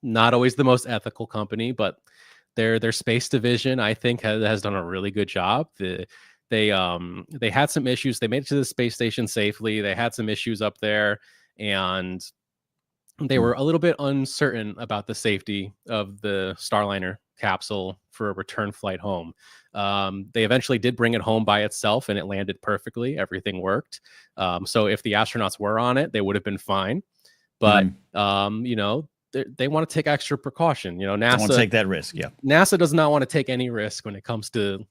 Not always the most ethical company, but their space division, I think, has done a really good job. They had some issues. They made it to the space station safely. They had some issues up there, and they were a little bit uncertain about the safety of the Starliner capsule for a return flight home. They eventually did bring it home by itself, and it landed perfectly. Everything worked. So if the astronauts were on it, they would have been fine. But they want to take extra precaution. NASA don't want to take that risk. Yeah, NASA does not want to take any risk when it comes to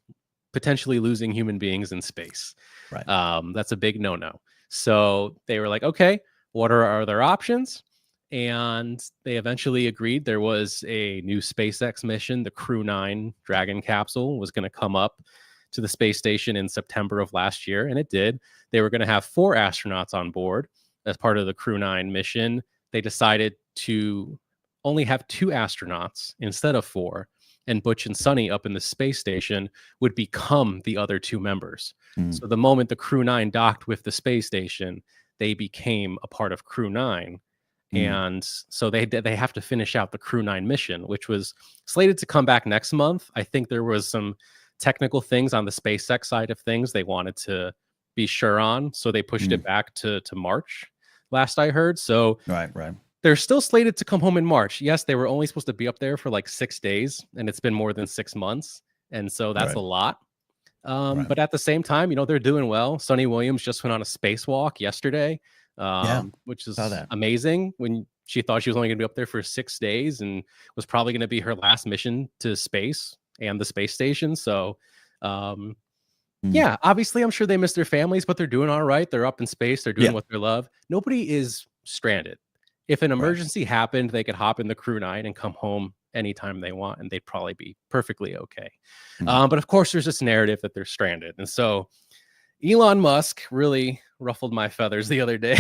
potentially losing human beings in space. Right. That's a big no-no. So they were like, okay, what are our other options? And they eventually agreed. There was a new SpaceX mission. The Crew 9 Dragon capsule was going to come up to the space station in September of last year, and it did. They were going to have 4 astronauts on board as part of the Crew 9 mission. They decided to only have 2 astronauts instead of 4, and Butch and Sonny up in the space station would become the other 2 members. So the moment the Crew 9 docked with the space station, they became a part of Crew 9. And so they have to finish out the Crew 9 mission, which was slated to come back next month. I think there was some technical things on the SpaceX side of things they wanted to be sure on, so they pushed it back to March, last I heard. So Right. they're still slated to come home in March. Yes, they were only supposed to be up there for like 6 days, and it's been more than 6 months, and so that's a lot. But at the same time, they're doing well. Sunny Williams just went on a spacewalk yesterday, which is amazing. When she thought she was only going to be up there for 6 days, and was probably going to be her last mission to space and the space station. So, yeah, obviously, I'm sure they miss their families, but they're doing all right. They're up in space. They're doing what they love. Nobody is stranded. If an emergency happened, they could hop in the Crew 9 and come home anytime they want, and they'd probably be perfectly okay. But of course, there's this narrative that they're stranded. And so Elon Musk really ruffled my feathers the other day.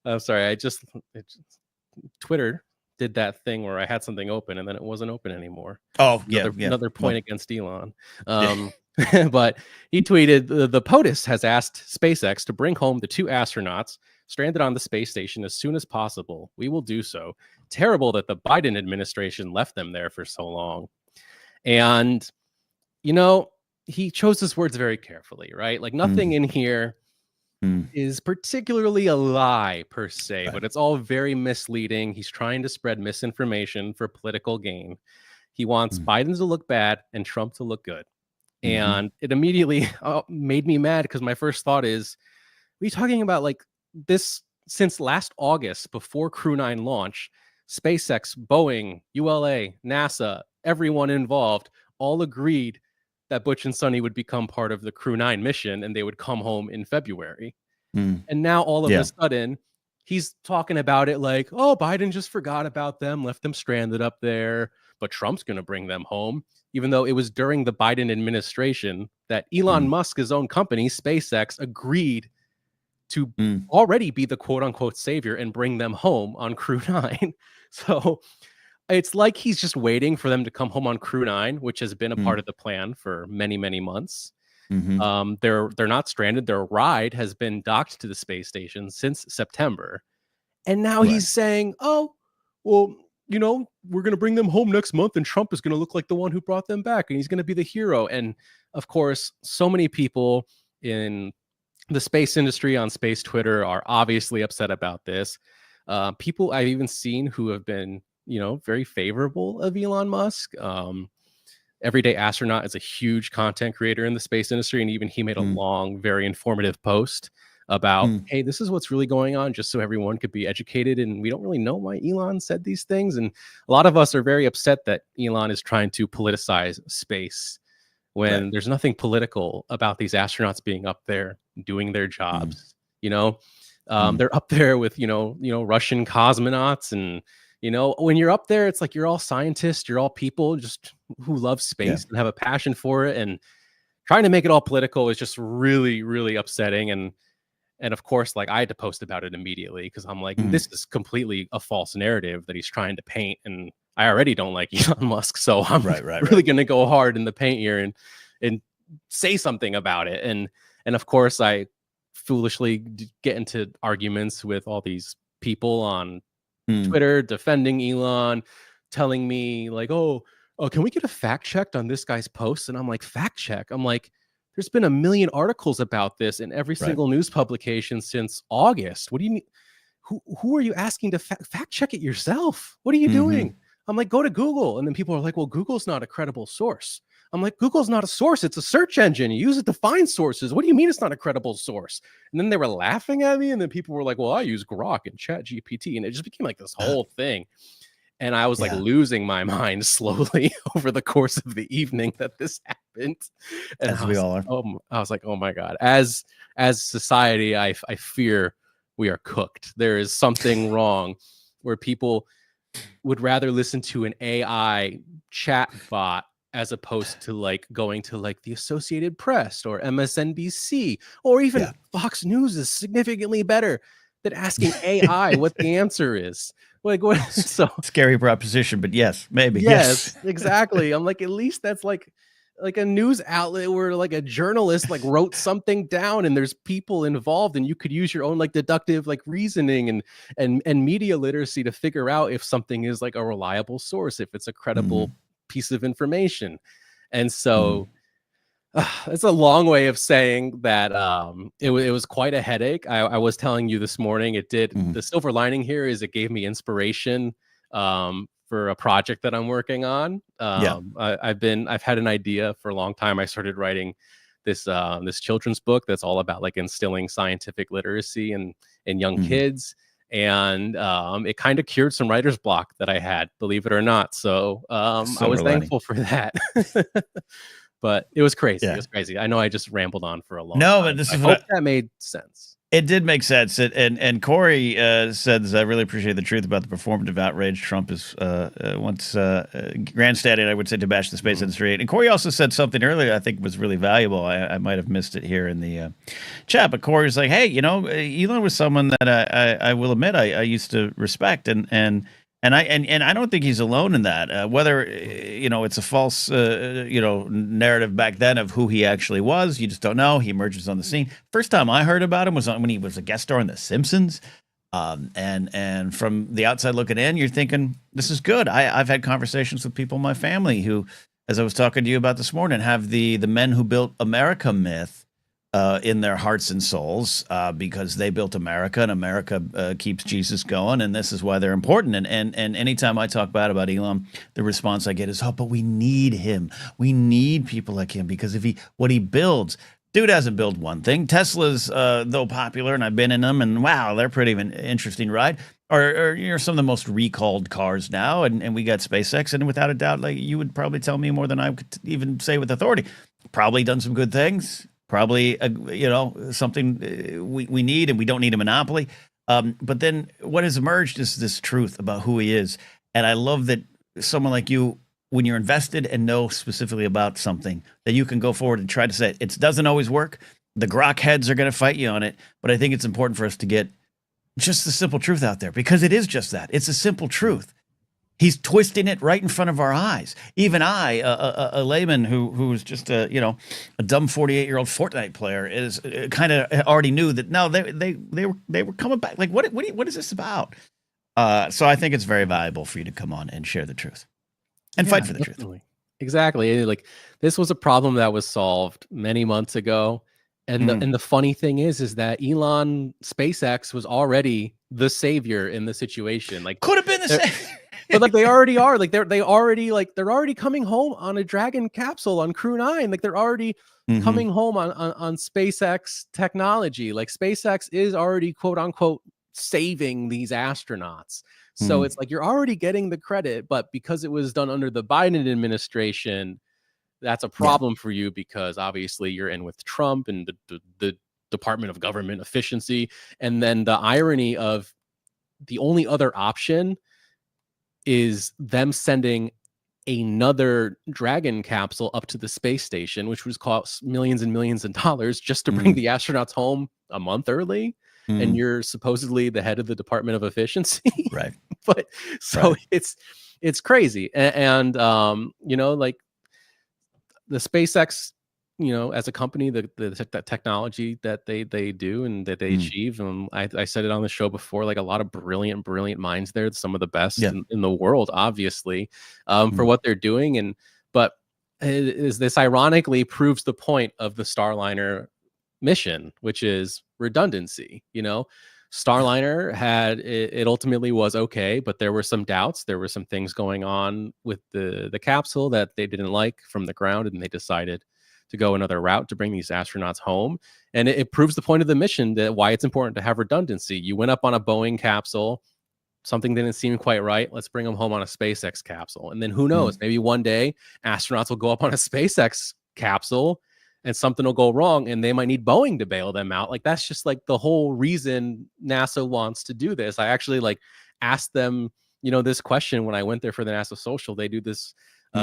I'm sorry. Twitter did that thing where I had something open and then it wasn't open anymore. Another point against Elon. But he tweeted, the POTUS has asked SpaceX to bring home the 2 astronauts stranded on the space station as soon as possible. We will do so. Terrible that the Biden administration left them there for so long. And, he chose his words very carefully, right? Like nothing in here is particularly a lie per se, but it's all very misleading. He's trying to spread misinformation for political gain. He wants Biden to look bad and Trump to look good. And it immediately made me mad because my first thought is, are you talking about like this since last August before Crew 9 launch? SpaceX, Boeing, ULA, NASA, everyone involved all agreed that Butch and Sonny would become part of the Crew 9 mission and they would come home in February. And now all of a sudden he's talking about it like, oh, Biden just forgot about them, left them stranded up there, but Trump's going to bring them home, even though it was during the Biden administration that Elon Musk's own company, SpaceX, agreed to already be the quote unquote savior and bring them home on Crew 9. So it's like he's just waiting for them to come home on Crew 9, which has been a part of the plan for many, many months. They're not stranded. Their ride has been docked to the space station since September. And now he's saying, oh, well, we're going to bring them home next month and Trump is going to look like the one who brought them back and he's going to be the hero. And of course, so many people in the space industry on space Twitter are obviously upset about this. People I've even seen who have been, very favorable of Elon Musk. Everyday Astronaut is a huge content creator in the space industry. And even he made a long, very informative post about, hey, this is what's really going on, just so everyone could be educated. And we don't really know why Elon said these things. And a lot of us are very upset that Elon is trying to politicize space when there's nothing political about these astronauts being up there doing their jobs. They're up there with, Russian cosmonauts. And, when you're up there, it's like you're all scientists, you're all people just who love space and have a passion for it. And trying to make it all political is just really, really upsetting. And of course, like I had to post about it immediately because I'm like, this is completely a false narrative that he's trying to paint. And I already don't like Elon Musk. So I'm really going to go hard in the paint here and say something about it. And of course, I foolishly get into arguments with all these people on Twitter defending Elon, telling me like, oh, can we get a fact checked on this guy's post? And I'm like, fact check? I'm like, there's been a million articles about this in every single news publication since August. What do you mean? Who are you asking to fact check it yourself? What are you doing? I'm like, go to Google. And then people are like, well, Google's not a credible source. I'm like, Google's not a source. It's a search engine. You use it to find sources. What do you mean it's not a credible source? And then they were laughing at me. And then people were like, well, I use Grok and Chat GPT. And it just became like this whole thing. And I was like losing my mind slowly over the course of the evening that this happened. And As we all are. I was like, oh my God, as society, I fear we are cooked. There is something wrong where people would rather listen to an AI chat bot as opposed to like going to like the Associated Press or MSNBC or even Fox News is significantly better than asking AI what the answer is. Like what? So scary proposition, but yes, maybe. yes, exactly. I'm like, at least that's like a news outlet where like a journalist like wrote something down and there's people involved and you could use your own like deductive like reasoning and media literacy to figure out if something is like a reliable source, if it's a credible piece of information. And so it's a long way of saying that it was quite a headache. I was telling you this morning, it did. The silver lining here is it gave me inspiration for a project that I'm working on. I've had an idea for a long time. I started writing this children's book that's all about like instilling scientific literacy in young kids. And it kind of cured some writer's block that I had, believe it or not. So I was thankful for that. But it was crazy. It was crazy. I know I just rambled on for a long time. But this I is hope that made sense. It did make sense. And Corey says, I really appreciate the truth about the performative outrage. Trump is once grandstanding, I would say, to bash the space industry. And Corey also said something earlier I think was really valuable. I might have missed it here in the chat, but Corey was like, hey, you know, Elon was someone that I will admit I used to respect. And I don't think he's alone in that. Whether you know it's a false narrative back then of who he actually was, you just don't know. He emerges on the scene. First time I heard about him was when he was a guest star on The Simpsons. And from the outside looking in, you're thinking this is good. I've had conversations with people in my family who, as I was talking to you about this morning, have the men who built America myth in their hearts and souls because they built America and America keeps Jesus going, and this is why they're important. And anytime I talk bad about Elon, the response I get is, "Oh, but we need him. We need people like him because what he builds." Dude hasn't built one thing. Tesla's, though popular, and I've been in them, and wow, they're pretty an interesting ride. Or you know, some of the most recalled cars now, and we got SpaceX, and without a doubt, like you would probably tell me more than I could even say with authority. Probably done some good things. Probably, something we need, and we don't need a monopoly. But then what has emerged is this truth about who he is. And I love that someone like you, when you're invested and know specifically about something, that you can go forward and try to say it doesn't always work. The grok heads are going to fight you on it. But I think it's important for us to get just the simple truth out there, because it is just that. It's a simple truth. He's twisting it right in front of our eyes. Even I, a layman who's just a dumb 48-year-old Fortnite player, is kind of already knew that no, they were coming back. Like what is this about? So I think it's very valuable for you to come on and share the truth and fight for the truth. Exactly. Like this was a problem that was solved many months ago. And the funny thing is that Elon SpaceX was already the savior in the situation. Like could have been the same. But like they already are, like they're already coming home on a Dragon capsule on Crew 9. Like they're already coming home on SpaceX technology. Like SpaceX is already quote unquote saving these astronauts. So it's like you're already getting the credit, but because it was done under the Biden administration, that's a problem for you because obviously you're in with Trump and the Department of Government Efficiency. And then the irony of the only other option is them sending another Dragon capsule up to the space station, which was cost millions and millions of dollars just to bring the astronauts home a month early. And you're supposedly the head of the Department of Efficiency. Right. But so it's crazy. And like the SpaceX, as a company, the technology that they do and that they achieve. I said it on the show before, like a lot of brilliant minds there, some of the best in the world, obviously, for what they're doing. But this ironically proves the point of the Starliner mission, which is redundancy. Starliner it ultimately was okay, but there were some doubts. There were some things going on with the capsule that they didn't like from the ground, and they decided to go another route to bring these astronauts home. And it proves the point of the mission, that why it's important to have redundancy. You went up on a Boeing capsule, something didn't seem quite right. Let's bring them home on a SpaceX capsule. And then who knows, maybe one day astronauts will go up on a SpaceX capsule and something will go wrong and they might need Boeing to bail them out. Like, that's just like the whole reason NASA wants to do this. I actually like asked them, this question when I went there for the NASA social. They do this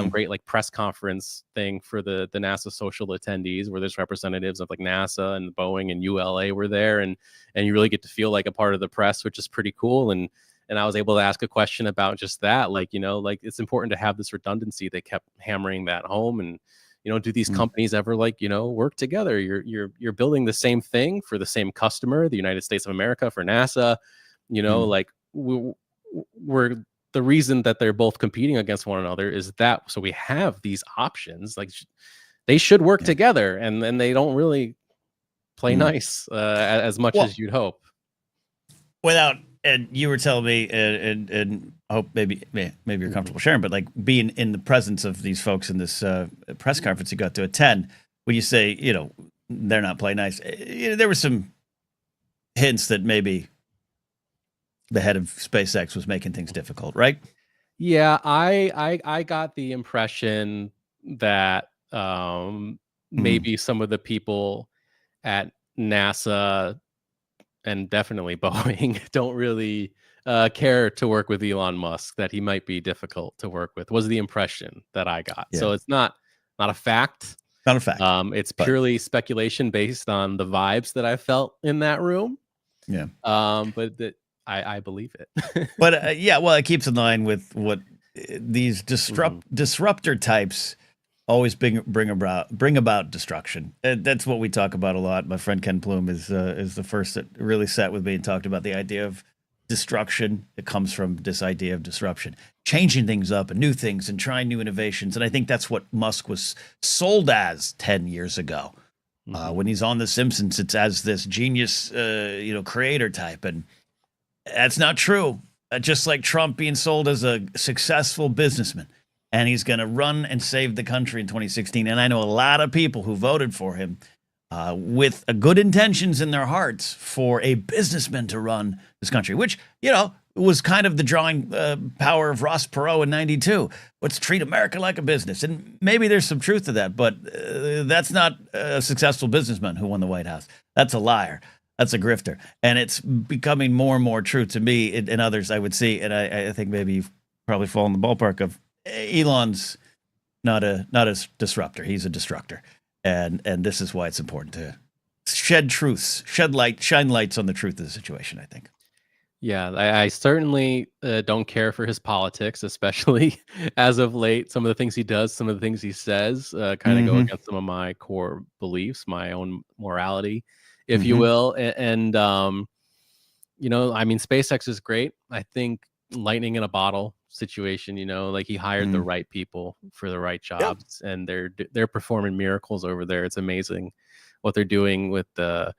great like press conference thing for the NASA social attendees, where there's representatives of like NASA and Boeing and ULA were there, and you really get to feel like a part of the press, which is pretty cool. And I was able to ask a question about just that, like, like it's important to have this redundancy. They kept hammering that home. And do these companies ever like work together? You're building the same thing for the same customer, the United States of America, for NASA. Like we're the reason that they're both competing against one another is that so we have these options. Like they should work together, and they don't really play nice as much as you'd hope. And you were telling me, and I hope maybe you're comfortable sharing, but like being in the presence of these folks in this press conference you got to attend, when you say they're not playing nice, there were some hints that maybe the head of SpaceX was making things difficult, right? Yeah, I got the impression that maybe some of the people at NASA and definitely Boeing don't really care to work with Elon Musk, that he might be difficult to work with, was the impression that I got. Yeah. So it's not a fact. Not a fact. It's purely speculation based on the vibes that I felt in that room. Yeah. But that I believe it. But well, it keeps in line with what these disruptor types always bring about destruction. That's what we talk about a lot. My friend Ken Plume is the first that really sat with me and talked about the idea of destruction. It comes from this idea of disruption, changing things up and new things and trying new innovations. And I think that's what Musk was sold as 10 years ago. When he's on The Simpsons, it's as this genius, creator type. And that's not true. Just like Trump being sold as a successful businessman, and he's going to run and save the country in 2016. And I know a lot of people who voted for him with good intentions in their hearts for a businessman to run this country, which, was kind of the drawing power of Ross Perot in 92. Let's treat America like a business. And maybe there's some truth to that, but that's not a successful businessman who won the White House. That's a liar. That's a grifter. And it's becoming more and more true to me and others I would see. And I think maybe you've probably fallen in the ballpark of Elon's not a disruptor. He's a destructor. And this is why it's important to shed truths, shine lights on the truth of the situation, I think. Yeah, I certainly don't care for his politics, especially as of late. Some of the things he does, some of the things he says kind of go against some of my core beliefs, my own morality, if you will. And SpaceX is great. I think lightning in a bottle situation, like he hired the right people for the right jobs, and they're performing miracles over there. It's amazing what they're doing with the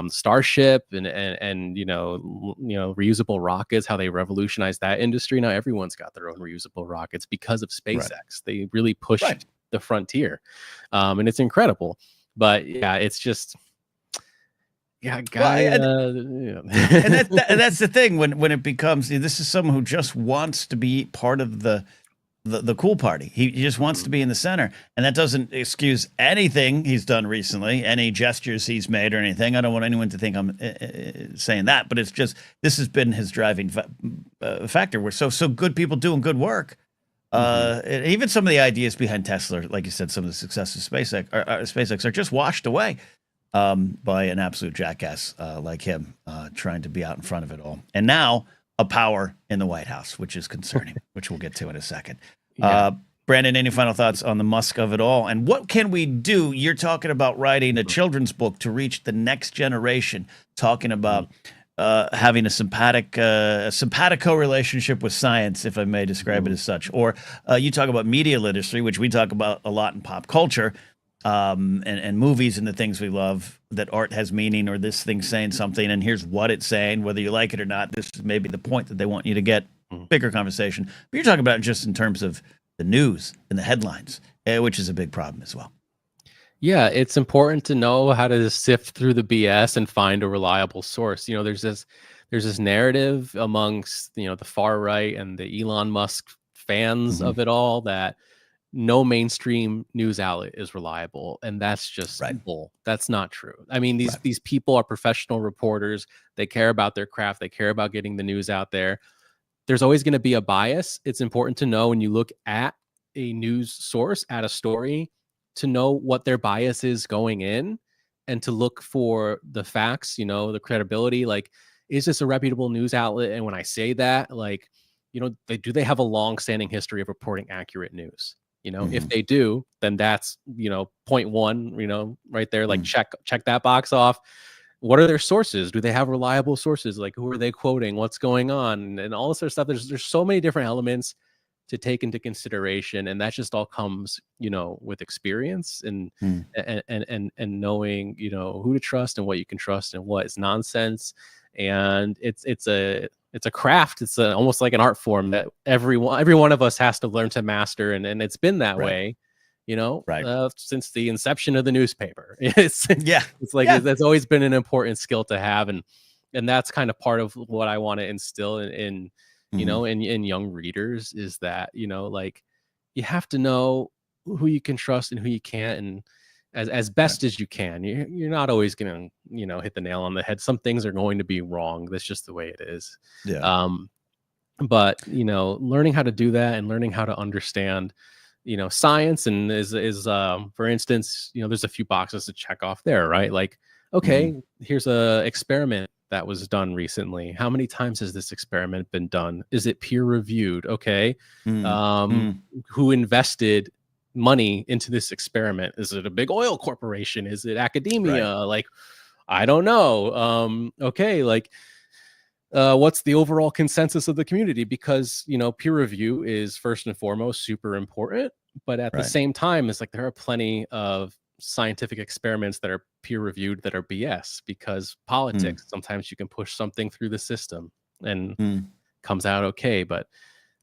Starship and reusable rockets, how they revolutionized that industry. Now everyone's got their own reusable rockets because of SpaceX. Right. They really pushed the frontier, and it's incredible. But yeah, it's just and that's the thing when it becomes, this is someone who just wants to be part of the cool party. He just wants to be in the center, and that doesn't excuse anything he's done recently, any gestures he's made or anything. I don't want anyone to think I'm saying that, but it's just, this has been his driving factor. We're so good people doing good work. Even some of the ideas behind Tesla, like you said, some of the successes of SpaceX are just washed away by an absolute jackass like him, trying to be out in front of it all. And now a power in the White House, which is concerning, which we'll get to in a second. Brandon, any final thoughts on the Musk of it all? And what can we do? You're talking about writing a children's book to reach the next generation, talking about having a simpatico relationship with science, if I may describe it as such. Or you talk about media literacy, which we talk about a lot in pop culture, and movies and the things we love, that art has meaning, or this thing's saying something, and here's what it's saying, whether you like it or not. This is maybe the point that they want you to get. Bigger conversation. But you're talking about it just in terms of the news and the headlines, which is a big problem as well. Yeah, it's important to know how to sift through the BS and find a reliable source. There's this narrative amongst the far right and the Elon Musk fans of it all that no mainstream news outlet is reliable, and that's just Right. bull. That's not true. I mean, these Right. these people are professional reporters. They care about their craft. They care about getting the news out there. There's always going to be a bias. It's important to know when you look at a news source, at a story, to know what their bias is going in and to look for the facts, the credibility. Like, is this a reputable news outlet? And when I say that, like, do they have a long-standing history of reporting accurate news? If they do, then that's, point one, right there, like check that box off. What are their sources? Do they have reliable sources? Like, who are they quoting? What's going on? And all this sort of stuff. There's so many different elements to take into consideration, and that just all comes, with experience and knowing, who to trust and what you can trust and what is nonsense. And it's a craft. It's almost like an art form that every one of us has to learn to master, and it's been that way. Since the inception of the newspaper. It's like that's always been an important skill to have, and that's kind of part of what I want to instill in young readers, is that like, you have to know who you can trust and who you can't, and as best as you can. You're not always gonna hit the nail on the head. Some things are going to be wrong. That's just the way it is. But learning how to do that and learning how to understand science, and is for instance, there's a few boxes to check off there, right? Like, okay, here's a experiment that was done recently. How many times has this experiment been done? Is it peer reviewed? Okay. Who invested money into this experiment? Is it a big oil corporation? Is it academia? Like, I don't know. Okay. Like, what's the overall consensus of the community? Because, peer review is first and foremost super important, but at the same time, it's like there are plenty of scientific experiments that are peer reviewed that are BS, because politics, sometimes you can push something through the system and comes out okay. But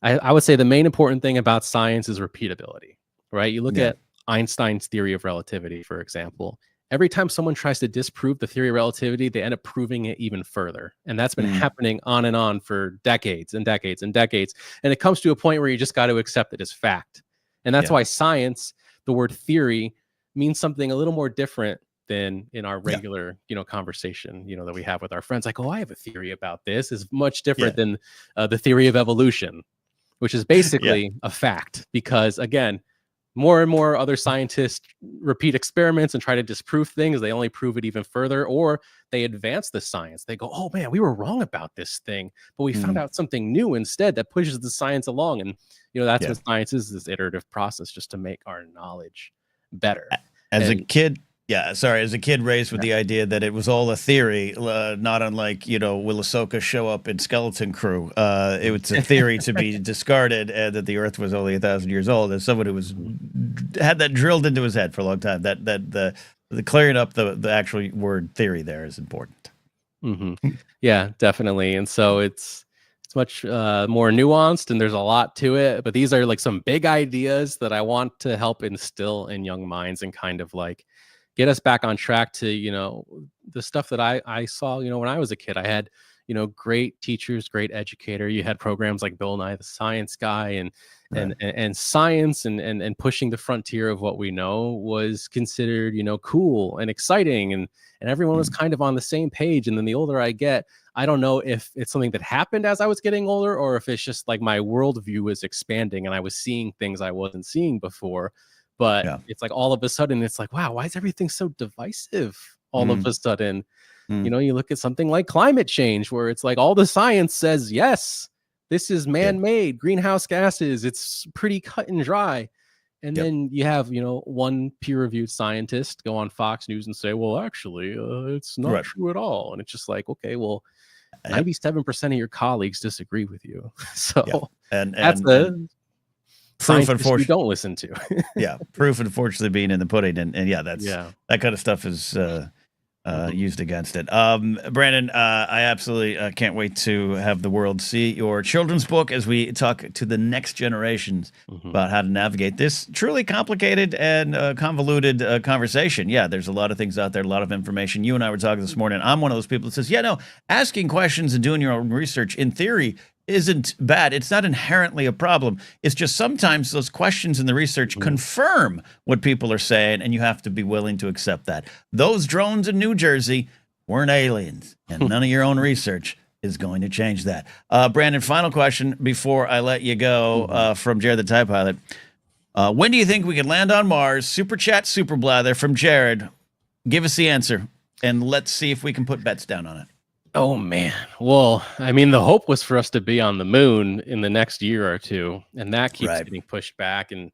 I would say the main important thing about science is repeatability, right? You look at Einstein's theory of relativity, for example. Every time someone tries to disprove the theory of relativity, they end up proving it even further. And that's been happening on and on for decades and decades and decades. And it comes to a point where you just got to accept it as fact. And that's why science, the word theory, means something a little more different than in our regular, conversation, that we have with our friends. Like, oh, I have a theory about this. Is much different than the theory of evolution, which is basically a fact. Because again, more and more other scientists repeat experiments and try to disprove things. They only prove it even further, or they advance the science. They go, oh man, we were wrong about this thing, but we found out something new instead that pushes the science along. And, that's what science is, this iterative process just to make our knowledge better. As a kid raised with the idea that it was all a theory, not unlike, will Ahsoka show up in Skeleton Crew? It was a theory to be discarded, and that the Earth was only 1,000 years old. As someone who had that drilled into his head for a long time, that the clearing up the actual word theory there is important. Yeah, definitely. And so it's much more nuanced, and there's a lot to it, but these are like some big ideas that I want to help instill in young minds and kind of like get us back on track to, the stuff that I saw, when I was a kid. I had, great teachers, great educator. You had programs like Bill Nye the Science Guy, and science and pushing the frontier of what we know was considered, cool and exciting, and everyone was kind of on the same page. And then the older I get, I don't know if it's something that happened as I was getting older, or if it's just like my worldview was expanding and I was seeing things I wasn't seeing before. But it's like all of a sudden, it's like, wow, why is everything so divisive all of a sudden? You look at something like climate change, where it's like all the science says, yes, this is man-made greenhouse gases. It's pretty cut and dry. And then you have, one peer-reviewed scientist go on Fox News and say, well, actually, it's not true at all. And it's just like, okay, well, 97% of your colleagues disagree with you. So that's the proof, unfortunately, you don't listen to. Proof, unfortunately, being in the pudding. And that kind of stuff is used against it. Brandon, I absolutely can't wait to have the world see your children's book as we talk to the next generations about how to navigate this truly complicated and convoluted conversation. There's a lot of things out there, a lot of information. You and I were talking this morning. I'm one of those people that says, asking questions and doing your own research in theory isn't bad. It's not inherently a problem. It's just sometimes those questions in the research confirm what people are saying, and you have to be willing to accept that. Those drones in New Jersey weren't aliens, and none of your own research is going to change that. Brandon, final question before I let you go from Jared the TIE Pilot. When do you think we could land on Mars? Super chat, super blather from Jared. Give us the answer, and let's see if we can put bets down on it. Oh man. Well, I mean, the hope was for us to be on the moon in the next year or two, and that keeps getting pushed back. And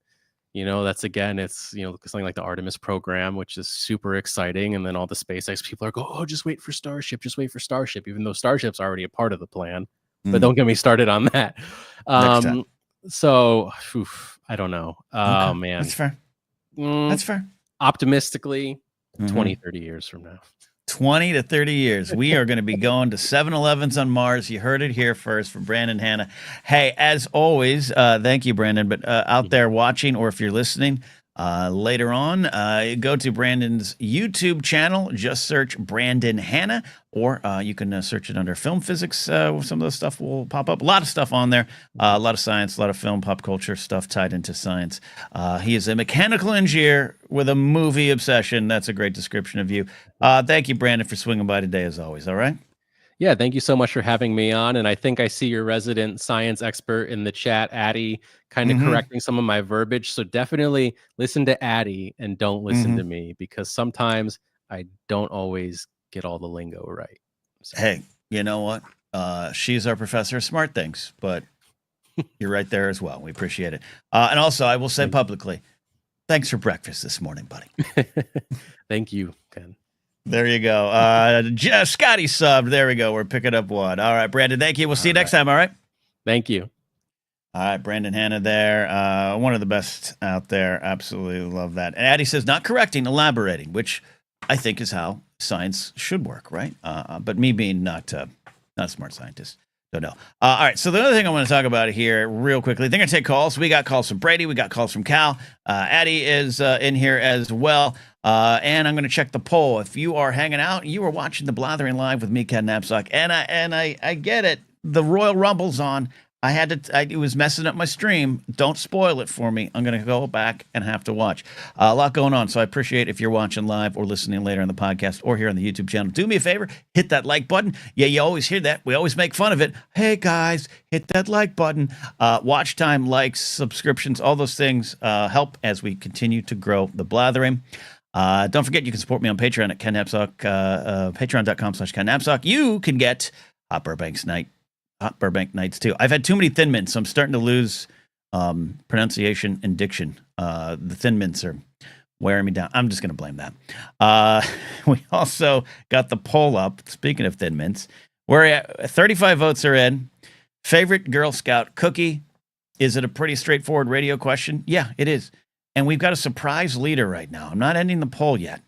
that's it's something like the Artemis program, which is super exciting. And then all the SpaceX people are going, oh, just wait for Starship, even though Starship's already a part of the plan. But don't get me started on that. So I don't know. Oh man, that's fair. That's fair. Optimistically, 20, 30 years from now. 20 to 30 years. We are going to be going to 7-Elevens on Mars. You heard it here first from Brandon Hanna. Hey, as always, thank you, Brandon. But out there watching, or if you're listening later on, go to Brandon's YouTube channel. Just search Brandon Hanna, or you can search it under film physics. Some of the stuff will pop up. A lot of stuff on there. A lot of science, a lot of film, pop culture stuff tied into science. He is a mechanical engineer with a movie obsession. That's a great description of you. Thank you, Brandon, for swinging by today, as always. All right. Yeah, thank you so much for having me on. And I think I see your resident science expert in the chat, Addie, kind of correcting some of my verbiage. So definitely listen to Addie and don't listen to me, because sometimes I don't always get all the lingo right. So. Hey, you know what? She's our professor of smart things, but you're right there as well. We appreciate it. And also, I will say publicly, thanks for breakfast this morning, buddy. Thank you, Ken. There you go. Scotty subbed. There we go. We're picking up one. All right, Brandon, thank you. We'll see you next time, all right? Thank you. All right, Brandon Hanna there. One of the best out there. Absolutely love that. And Addie says, not correcting, elaborating, which I think is how science should work, right? But me being not a smart scientist, don't know. All right, so the other thing I want to talk about here real quickly, they're going to take calls. We got calls from Brady. We got calls from Cal. Addie is in here as well. And I'm going to check the poll. If you are hanging out, you are watching the Blathering live with me, Ken Napzok, and I get it. The Royal Rumble's on. It was messing up my stream. Don't spoil it for me. I'm going to go back and have to watch. A lot going on, so I appreciate if you're watching live or listening later on the podcast or here on the YouTube channel. Do me a favor, hit that like button. Yeah, you always hear that. We always make fun of it. Hey, guys, hit that like button. Watch time, likes, subscriptions, all those things help as we continue to grow the Blathering. Don't forget, you can support me on Patreon at Ken Napzok, patreon.com/Ken Napzok. You can get Hot Burbank Nights too. I've had too many Thin Mints, so I'm starting to lose pronunciation and diction. The Thin Mints are wearing me down. I'm just going to blame that. We also got the poll up. Speaking of Thin Mints, we're at 35 votes are in. Favorite Girl Scout cookie? Is it a pretty straightforward radio question? Yeah, it is. And we've got a surprise leader right now. I'm not ending the poll yet.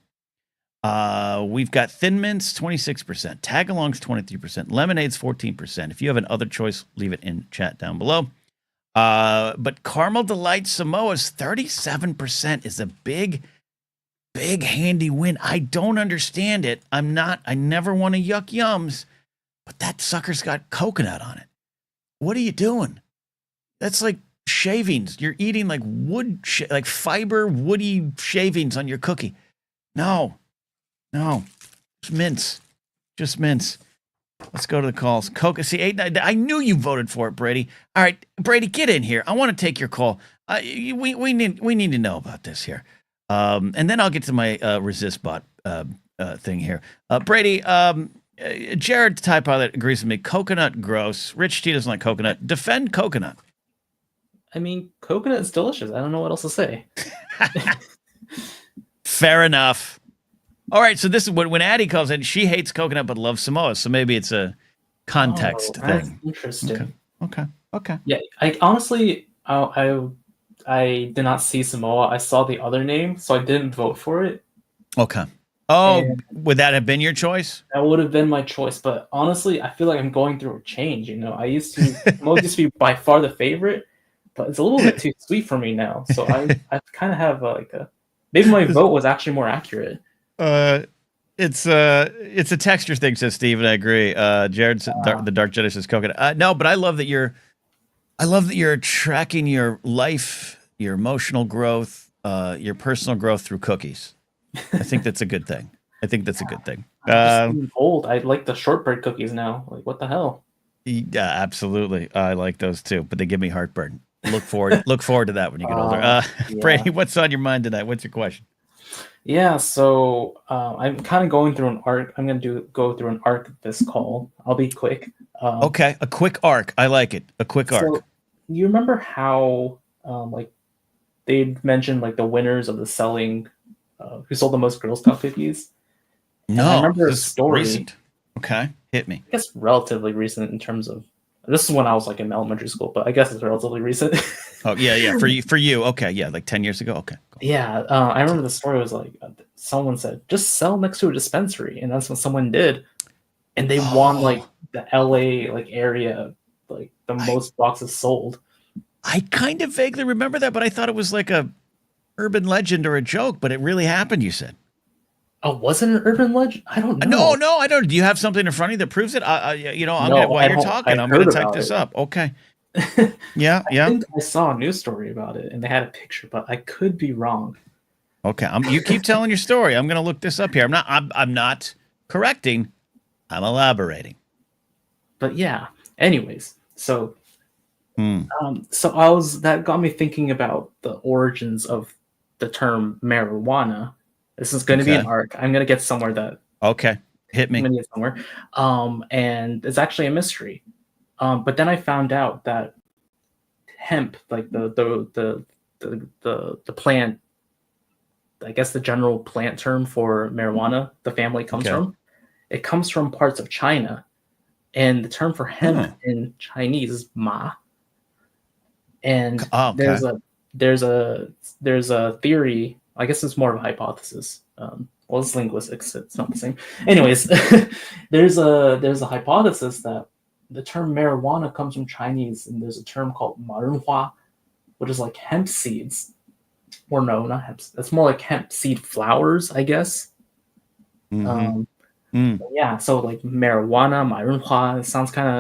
We've got Thin Mints, 26%. Tagalongs, 23%. Lemonades, 14%. If you have an other choice, leave it in chat down below. But Caramel Delight Samoa's 37% is a big, big handy win. I don't understand it. I never want to yuck yums, but that sucker's got coconut on it. What are you doing? That's like shavings. You're eating like like fiber, woody shavings on your cookie. No, just mints. Let's go to the calls. See, I knew you voted for it, Brady. All right, Brady, get in here. I want to take your call. We need to know about this here. And then I'll get to my resist bot thing here. Brady, Jared the TIE Pilot agrees with me. Coconut gross. Rich T doesn't like coconut. Defend coconut. I mean, coconut is delicious. I don't know what else to say. Fair enough. All right, so this is when Addie calls in. She hates coconut but loves Samoa, so maybe it's a context thing. Interesting. Okay. Yeah, I honestly, I did not see Samoa. I saw the other name, so I didn't vote for it. Okay. Oh, would that have been your choice? That would have been my choice, but honestly, I feel like I'm going through a change. Samoa used to be by far the favorite, but it's a little bit too sweet for me now. So I kind of have maybe my vote was actually more accurate. It's a texture thing, says Steve, and I agree. Jared said the Dark Jedi says coconut. No, but I love that you're tracking your life, your emotional growth, your personal growth through cookies. I think that's a good thing. I'm just getting old. I like the shortbread cookies now. Like, what the hell? Yeah, absolutely. I like those too, but they give me heartburn. Look forward to that when you get older. Brady, what's on your mind tonight? What's your question? Yeah, so I'm kind of going through an arc. I'm going to go through an arc this call. I'll be quick. Okay, a quick arc. I like it. A quick arc. You remember how like they mentioned like the winners of the selling who sold the most Girl Scout cookies? No, I remember a story. Recent. Okay, hit me. I guess relatively recent in terms of this is when I was like in elementary school, but I guess it's relatively recent. Oh yeah. For you, okay, yeah, like 10 years ago. Okay. Cool. Yeah, I remember the story was like someone said just sell next to a dispensary, and that's what someone did, and they won like the LA like area like the most boxes sold. I kind of vaguely remember that, but I thought it was like a urban legend or a joke, but it really happened. You said. Oh, was it an urban legend? I don't know. No, I don't. Do you have something in front of you that proves it? While you're talking, I'm going to type this up. Okay. Yeah. I think I saw a news story about it, and they had a picture, but I could be wrong. Okay, you keep telling your story. I'm going to look this up here. I'm not correcting. I'm elaborating. But yeah. Anyways, so that got me thinking about the origins of the term marijuana. This is going to be an arc. I'm going to get somewhere that. Okay, hit me. I'm going to get somewhere. And it's actually a mystery. But then I found out that hemp, like the plant, I guess the general plant term for marijuana, the family comes from, it comes from parts of China, and the term for hemp in Chinese is ma. And there's a theory. I guess it's more of a hypothesis. Well, it's linguistics. It's not the same. Anyways, there's a hypothesis that the term marijuana comes from Chinese, and there's a term called marenhua, which is like hemp seeds. Or no, not hemp. It's more like hemp seed flowers, I guess. Yeah, so like marijuana, marenhua,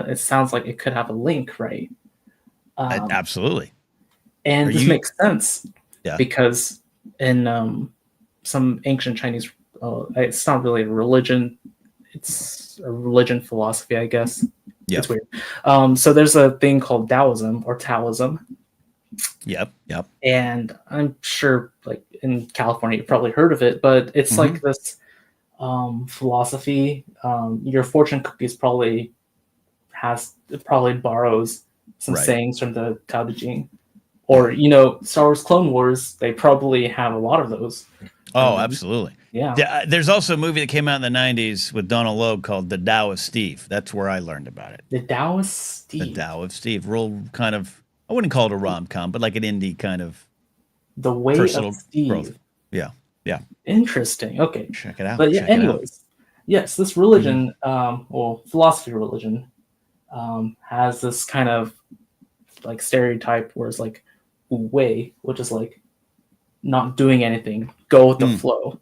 it sounds like it could have a link, right? Absolutely. And this makes sense because in some ancient Chinese, it's not really a religion, it's a religion philosophy, I guess. Yep. It's weird. So there's a thing called Taoism or Taoism. Yep. And I'm sure like in California, you've probably heard of it, but it's like this philosophy. Your fortune cookies probably borrows some sayings from the Tao Te Ching. Or, Star Wars Clone Wars, they probably have a lot of those. Oh, absolutely. Yeah. There's also a movie that came out in the 90s with Donald Logue called The Tao of Steve. That's where I learned about it. The Tao of Steve. The Tao of Steve. Real kind of, I wouldn't call it a rom-com, but like an indie kind of The Way personal of Steve. Growth. Yeah. Interesting. Okay. Check it out. But anyways, yes, this religion, philosophy religion, has this kind of like stereotype where it's like way, which is like not doing anything, go with the flow.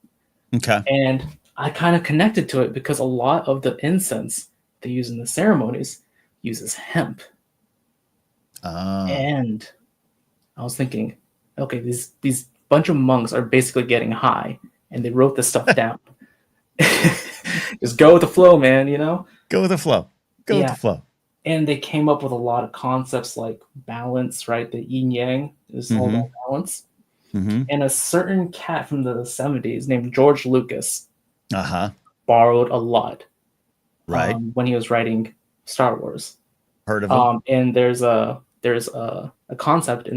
Okay. And I kind of connected to it because a lot of the incense they use in the ceremonies uses hemp. And I was thinking, okay, these bunch of monks are basically getting high, and they wrote this stuff down. Just go with the flow, man. Go with the flow. Go with the flow. And they came up with a lot of concepts like balance, right? The yin yang is all about balance. And a certain cat from the 70s named George Lucas borrowed a lot when he was writing Star Wars. Heard of him. And there's a concept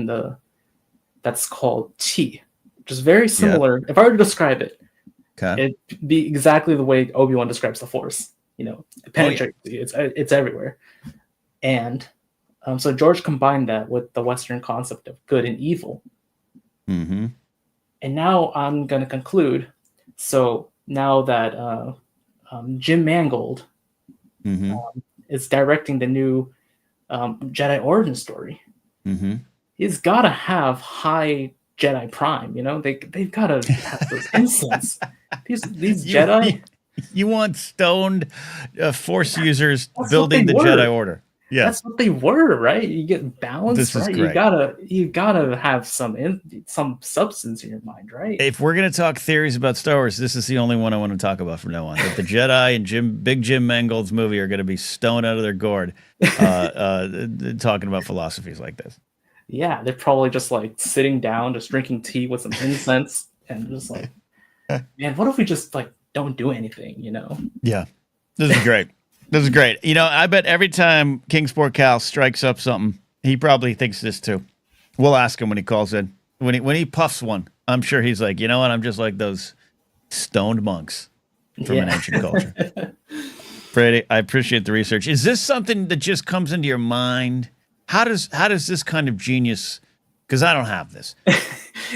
that's called chi, which is very similar. If I were to describe it, it'd be exactly the way Obi-Wan describes the Force. It penetrates. It's everywhere. And so George combined that with the Western concept of good and evil. And now I'm going to conclude. So now that Jim Mangold is directing the new Jedi origin story, he's got to have high Jedi Prime. They've got to have those incense. These Jedi, You want stoned Force users That's building the what they were. Jedi Order. Yeah, That's what they were, right? You get balance, this is right? great. You gotta have some substance in your mind, right? If we're gonna talk theories about Star Wars, this is the only one I want to talk about from now on. That the Jedi and Big Jim Mangold's movie are gonna be stoned out of their gourd, talking about philosophies like this. Yeah, they're probably just like sitting down, just drinking tea with some incense, and just like, man, what if we just like don't do anything, you know? Yeah, this is great. This is great. You know, I bet every time Kingsport Cal strikes up something, he probably thinks this too. We'll ask him when he calls in. When he puffs one, I'm sure he's like, you know what? I'm just like those stoned monks from an ancient culture. Brady, I appreciate the research. Is this something that just comes into your mind? How does this kind of genius? Because I don't have this.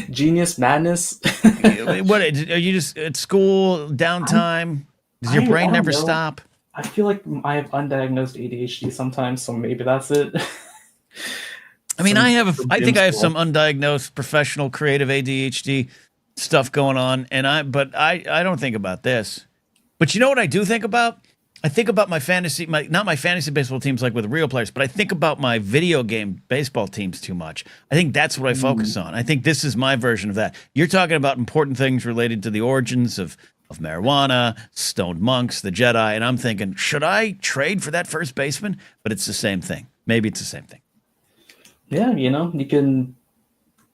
Genius madness. What are you just at school downtime? Does your brain never stop? I feel like I have undiagnosed ADHD sometimes, so maybe that's it. I mean, I think I have some undiagnosed professional creative ADHD stuff going on, but I don't think about this. But you know what I do think about? I think about not my fantasy baseball teams like with real players, but I think about my video game baseball teams too much. I think that's what I focus on. I think this is my version of that. You're talking about important things related to the origins of marijuana, stoned monks, the Jedi, and I'm thinking, should I trade for that first baseman? But it's the same thing. Maybe it's the same thing. Yeah, you know, you can.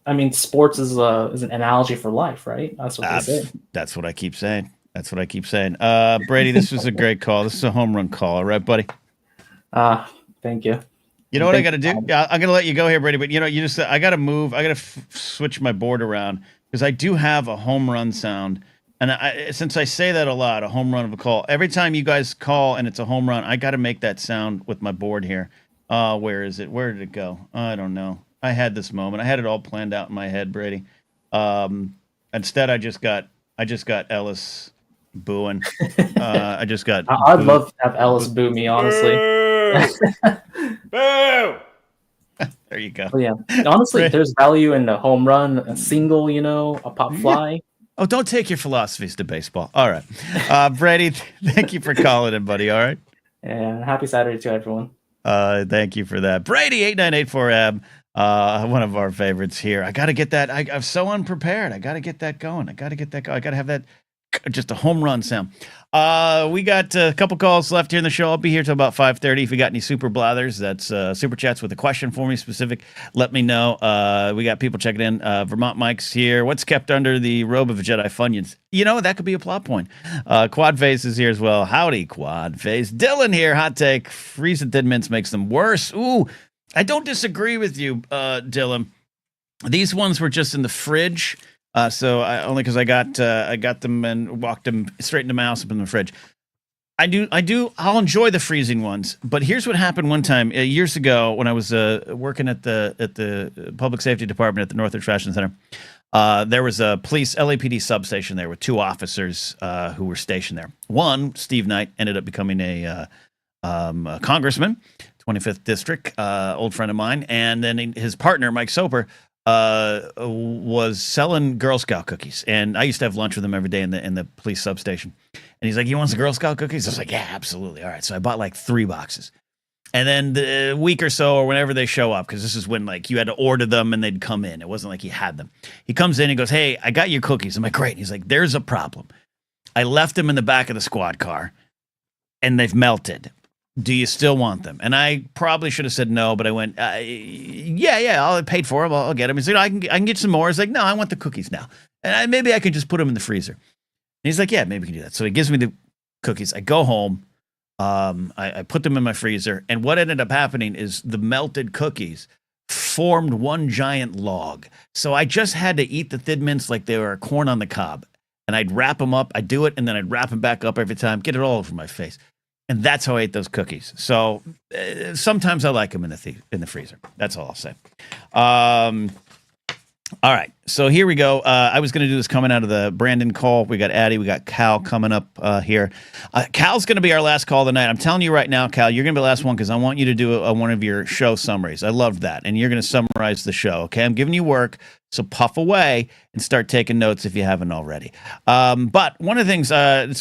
I mean, sports is an analogy for life, right? That's what they say. That's what I keep saying. That's what I keep saying. Brady, this was a great call. This is a home run call. All right, buddy? Thank you. You know what I got to do? Yeah, I'm going to let you go here, Brady, but I got to move. I got to switch my board around because I do have a home run sound. And since I say that a lot, a home run of a call, every time you guys call and it's a home run, I got to make that sound with my board here. Where is it? Where did it go? I don't know. I had this moment. I had it all planned out in my head, Brady. Instead, I just got Ellis booing. I'd love to have Ellis boo me, honestly. Boo! There you go. But yeah, honestly, there's value in a home run, a single, a pop fly. Oh, don't take your philosophies to baseball. All right. Brady, thank you for calling in, buddy. All right. And happy Saturday to everyone. Thank you for that. Brady, 8984AB, one of our favorites here. I got to get that. I'm so unprepared. I got to get that going. I got to have that, just a home run sound. We got a couple calls left here in the show. I'll be here till about 5:30. If you got any super blathers, that's super chats with a question for me specific, let me know. We got people checking in. Vermont Mike's here. What's kept under the robe of a Jedi Funyuns? That could be a plot point. Quad Face is here as well. Howdy, Quad Face. Dylan here. Hot take. Freezing Thin Mints makes them worse. Ooh, I don't disagree with you, Dylan. These ones were just in the fridge. Only because I got them and walked them straight into my house up in the fridge. I'll enjoy the freezing ones, but here's what happened one time years ago when I was working at the public safety department at the Northridge Fashion Center. There was a police LAPD substation there with two officers who were stationed there. One, Steve Knight, ended up becoming a congressman, 25th district, old friend of mine, and then his partner Mike Soper was selling Girl Scout cookies, and I used to have lunch with him every day in the police substation. And he's like, "You want some Girl Scout cookies?" I was like, "Yeah, absolutely." All right, so I bought like 3 boxes, and then the week or so, or whenever they show up, because this is when like you had to order them and they'd come in. It wasn't like he had them. He comes in and goes, "Hey, I got your cookies." I'm like, "Great." And he's like, "There's a problem. I left them in the back of the squad car, and they've melted. Do you still want them?" And I probably should have said no, but I went, yeah, I paid for them. I'll get them. He said, I can get some more. I was like, no, I want the cookies now. And maybe I could just put them in the freezer. And he's like, yeah, maybe we can do that. So he gives me the cookies. I go home. I put them in my freezer. And what ended up happening is the melted cookies formed one giant log. So I just had to eat the Thin Mints like they were corn on the cob. And I'd wrap them up. I'd do it, and then I'd wrap them back up every time, get it all over my face. And that's how I ate those cookies. So sometimes I like them in the freezer. That's all I'll say. All right, so here we go. I was going to do this coming out of the Brandon call. We got Addie, we got Cal coming up here. Cal's going to be our last call tonight. I'm telling you right now, Cal, you're going to be the last one because I want you to do one of your show summaries. I loved that, and you're going to summarize the show. Okay, I'm giving you work, so puff away and start taking notes if you haven't already. But one of the things, it's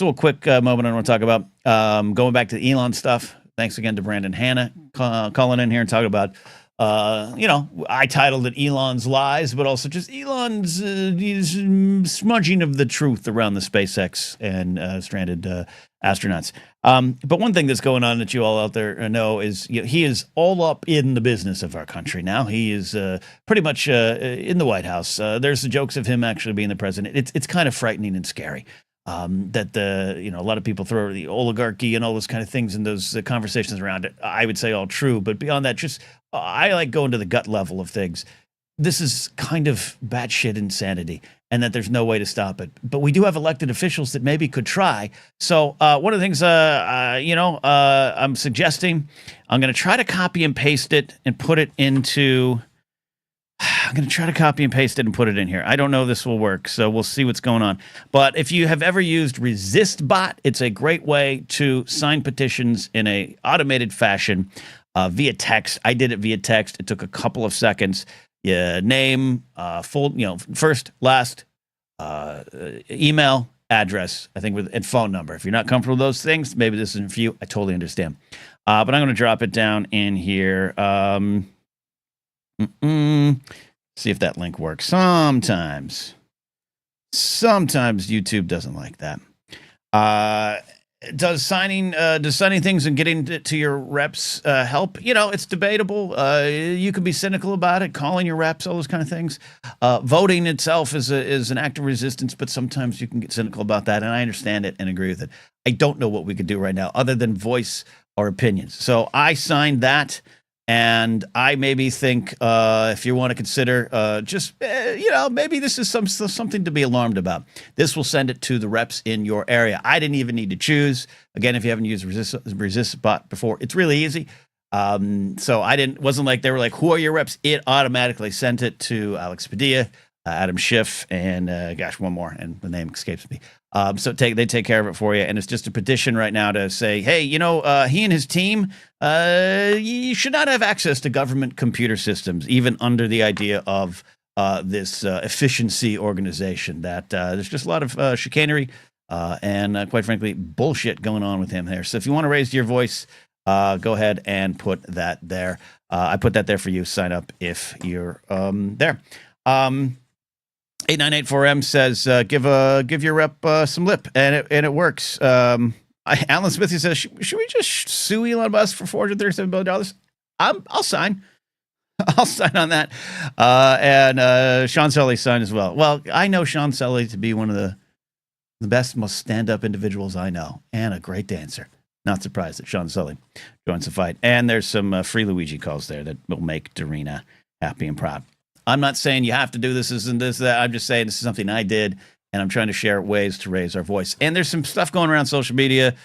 a little quick moment I want to talk about. Going back to the Elon stuff. Thanks again to Brandon Hanna calling in here and talking about. I titled it Elon's Lies, but also just Elon's smudging of the truth around the SpaceX and stranded astronauts. But one thing that's going on that you all out there know is he is all up in the business of our country now. He is pretty much in the White House. There's the jokes of him actually being the president. It's kind of frightening and scary. That a lot of people throw the oligarchy and all those kind of things and those conversations around it. I would say all true, but beyond that, just I like going to the gut level of things. This is kind of batshit insanity, and that there's no way to stop it. But we do have elected officials that maybe could try. So one of the things I'm suggesting, I'm going to try to copy and paste it and put it into. I'm going to try to copy and paste it and put it in here. I don't know if this will work, so we'll see what's going on. But if you have ever used ResistBot, it's a great way to sign petitions in a automated fashion via text. I did it via text. It took a couple of seconds. Name, full, first, last, email, address, I think, and phone number. If you're not comfortable with those things, maybe this isn't for you. I totally understand. But I'm going to drop it down in here. See if that link works. Sometimes YouTube doesn't like that. Does signing things and getting to your reps help? It's debatable. You can be cynical about it, calling your reps, all those kind of things. Voting itself is an act of resistance, but sometimes you can get cynical about that, and I understand it and agree with it. I don't know what we could do right now other than voice our opinions. So I signed that. And I maybe think if you want to consider maybe this is something to be alarmed about. This will send it to the reps in your area. I didn't even need to choose. Again, if you haven't used ResistBot before, it's really easy. So wasn't like they were like, who are your reps? It automatically sent it to Alex Padilla, Adam Schiff, and one more, and the name escapes me. So they take care of it for you, and it's just a petition right now to say, hey, he and his team, you should not have access to government computer systems, even under the idea of this efficiency organization. That there's just a lot of chicanery and, quite frankly, bullshit going on with him there. So if you want to raise your voice, go ahead and put that there. I put that there for you. Sign up if you're there. 8984M says, give your rep some lip, and it works. Alan Smith says, should we just sue Elon Musk for $437 billion? I'll sign. I'll sign on that. And Sean Sully signed as well. Well, I know Sean Sully to be one of the best, most stand-up individuals I know, and a great dancer. Not surprised that Sean Sully joins the fight. And there's some free Luigi calls there that will make Darina happy and proud. I'm not saying you have to do this and this, that. I'm just saying this is something I did, and I'm trying to share ways to raise our voice. And there's some stuff going around social media.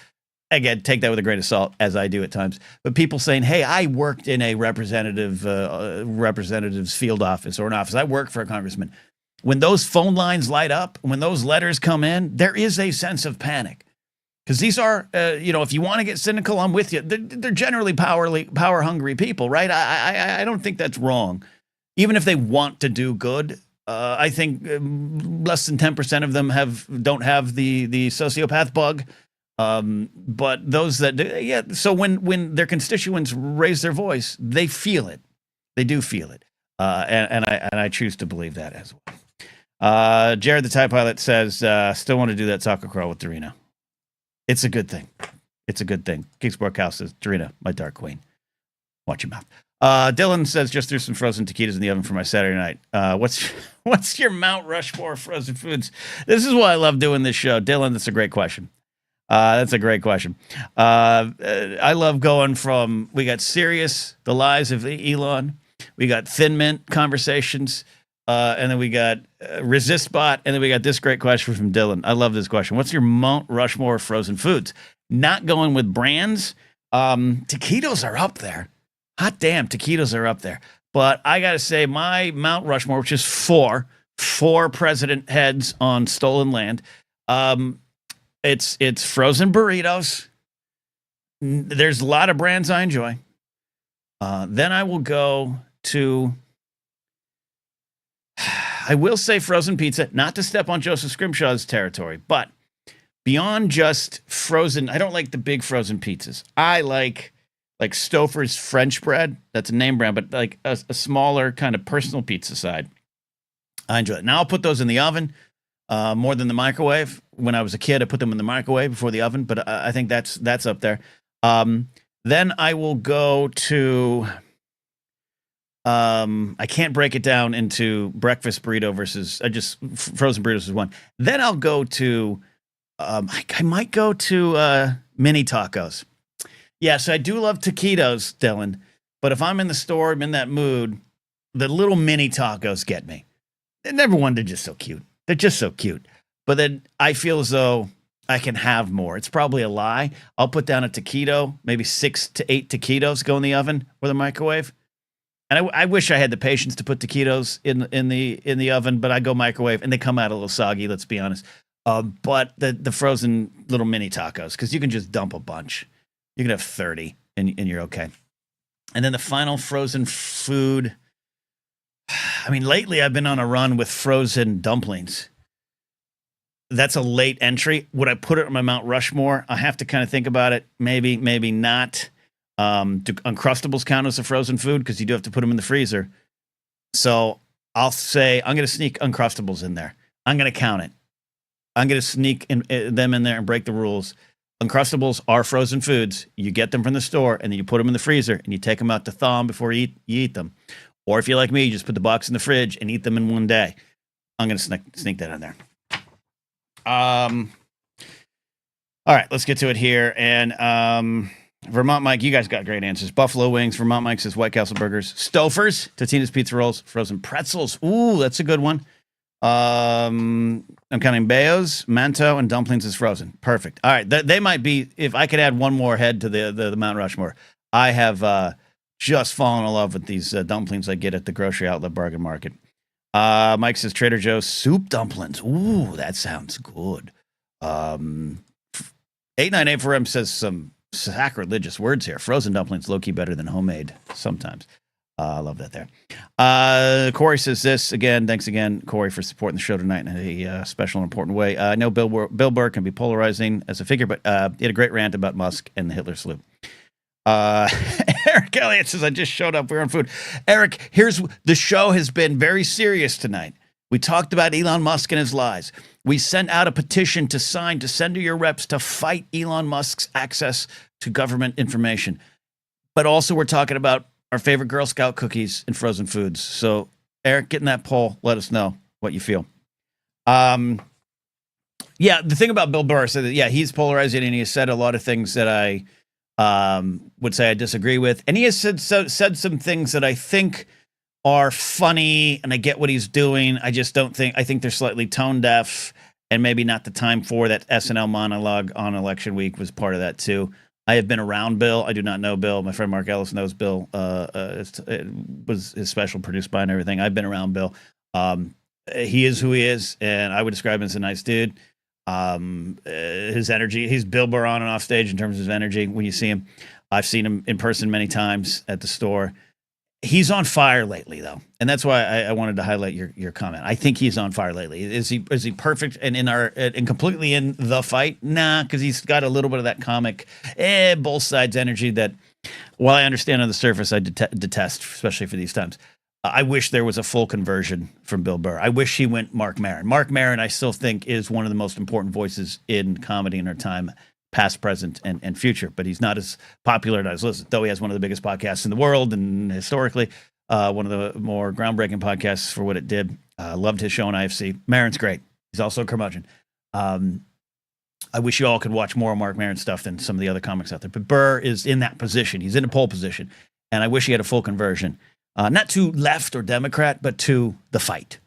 Again, take that with a grain of salt, as I do at times. But people saying, hey, I worked in a representative's field office or an office. I work for a congressman. When those phone lines light up, when those letters come in, there is a sense of panic. Because these are, if you want to get cynical, I'm with you. They're generally power-hungry people, right? I don't think that's wrong. Even if they want to do good, I think less than 10% of them don't have the sociopath bug. But those that do, yeah. So when their constituents raise their voice, they feel it. They do feel it. And I choose to believe that as well. Jared the TIE Pilot says, still want to do that taco crawl with Darina. It's a good thing. It's a good thing. Geeksport Cow says, Darina, my dark queen. Watch your mouth. Dylan says, just threw some frozen taquitos in the oven for my Saturday night. What's your Mount Rushmore frozen foods? This is why I love doing this show. Dylan, that's a great question. That's a great question. I love going from, we got Serious, the lies of Elon. We got Thin Mint conversations. And then we got ResistBot. And then we got this great question from Dylan. I love this question. What's your Mount Rushmore frozen foods? Not going with brands. Taquitos are up there. Hot damn, taquitos are up there. But I got to say, my Mount Rushmore, which is four president heads on stolen land, it's frozen burritos. There's a lot of brands I enjoy. Then I will go to, I will say frozen pizza, not to step on Joseph Scrimshaw's territory, but beyond just frozen, I don't like the big frozen pizzas. I like Stouffer's French bread. That's a name brand, but like a smaller kind of personal pizza side. I enjoy it. Now I'll put those in the oven more than the microwave. When I was a kid, I put them in the microwave before the oven, but I think that's up there. Then I will go to, I can't break it down into breakfast burrito versus, frozen burritos is one. Then I'll go to, I might go to mini tacos. Yes, I do love taquitos, Dylan, but if I'm in the store, I'm in that mood, the little mini tacos get me. And number one, they're just so cute. They're just so cute. But then I feel as though I can have more. It's probably a lie. I'll put down a taquito, maybe 6 to 8 taquitos go in the oven or the microwave. And I wish I had the patience to put taquitos in the oven, but I go microwave and they come out a little soggy, let's be honest. But the frozen little mini tacos, because you can just dump a bunch. You can have 30 and you're okay. And then the final frozen food. I mean, lately I've been on a run with frozen dumplings. That's a late entry. Would I put it on my Mount Rushmore? I have to kind of think about it. Maybe, maybe not. Do Uncrustables count as a frozen food? Because you do have to put them in the freezer. So I'll say I'm going to sneak Uncrustables in there. I'm going to count it. I'm going to sneak them in there and break the rules. Uncrustables are frozen foods. You get them from the store, and then you put them in the freezer, and you take them out to thaw them before you eat them. Or if you're like me, you just put the box in the fridge and eat them in one day. I'm going to sneak that in there. All right, let's get to it here. And Vermont Mike, you guys got great answers. Buffalo wings. Vermont Mike says White Castle burgers. Stouffer's, Totino's pizza rolls, frozen pretzels. Ooh, that's a good one. I'm counting Bayos, Manto, and dumplings is frozen. Perfect. All right, they might be. If I could add one more head to the Mount Rushmore, I have just fallen in love with these dumplings I get at the grocery outlet bargain market. Mike says Trader Joe's soup dumplings. Ooh, that sounds good. 898 for him says some sacrilegious words here. Frozen dumplings low key better than homemade sometimes. I love that there. Corey says this again. Thanks again, Corey, for supporting the show tonight in a special and important way. I know Bill Burr can be polarizing as a figure, but he had a great rant about Musk and the Hitler salute. Eric Elliott says, I just showed up. We're on food. Eric, the show has been very serious tonight. We talked about Elon Musk and his lies. We sent out a petition to send to your reps to fight Elon Musk's access to government information. But also we're talking about our favorite Girl Scout cookies and frozen foods. So Eric, get in that poll. Let us know what you feel. Yeah, the thing about Bill Burr said that, yeah, he's polarizing and he has said a lot of things that I would say I disagree with. And he has said some things that I think are funny, and I get what he's doing. I just don't think, I think they're slightly tone deaf, and maybe not the time for that. SNL monologue on election week was part of that too. I have been around Bill. I do not know Bill. My friend Mark Ellis knows Bill. It was his special produced by and everything. I've been around Bill. He is who he is, and I would describe him as a nice dude. His energy, he's Bill Burr on and off stage in terms of his energy when you see him. I've seen him in person many times at the store. He's on fire lately, though, and that's why I wanted to highlight your comment. I think he's on fire lately. Is he perfect and completely in the fight? Nah, because he's got a little bit of that comic, both sides energy that, while I understand on the surface, I detest, especially for these times. I wish there was a full conversion from Bill Burr. I wish he went Mark Maron. Mark Maron, I still think, is one of the most important voices in comedy in our time, past, present, and future. But he's not as popular as Listen, though he has one of the biggest podcasts in the world and historically one of the more groundbreaking podcasts for what it did. Loved his show on IFC. Maron's great. He's also a curmudgeon. I wish you all could watch more of Mark Maron stuff than some of the other comics out there. But Burr is in that position. He's in a pole position. And I wish he had a full conversion. Not to left or Democrat, but to the fight.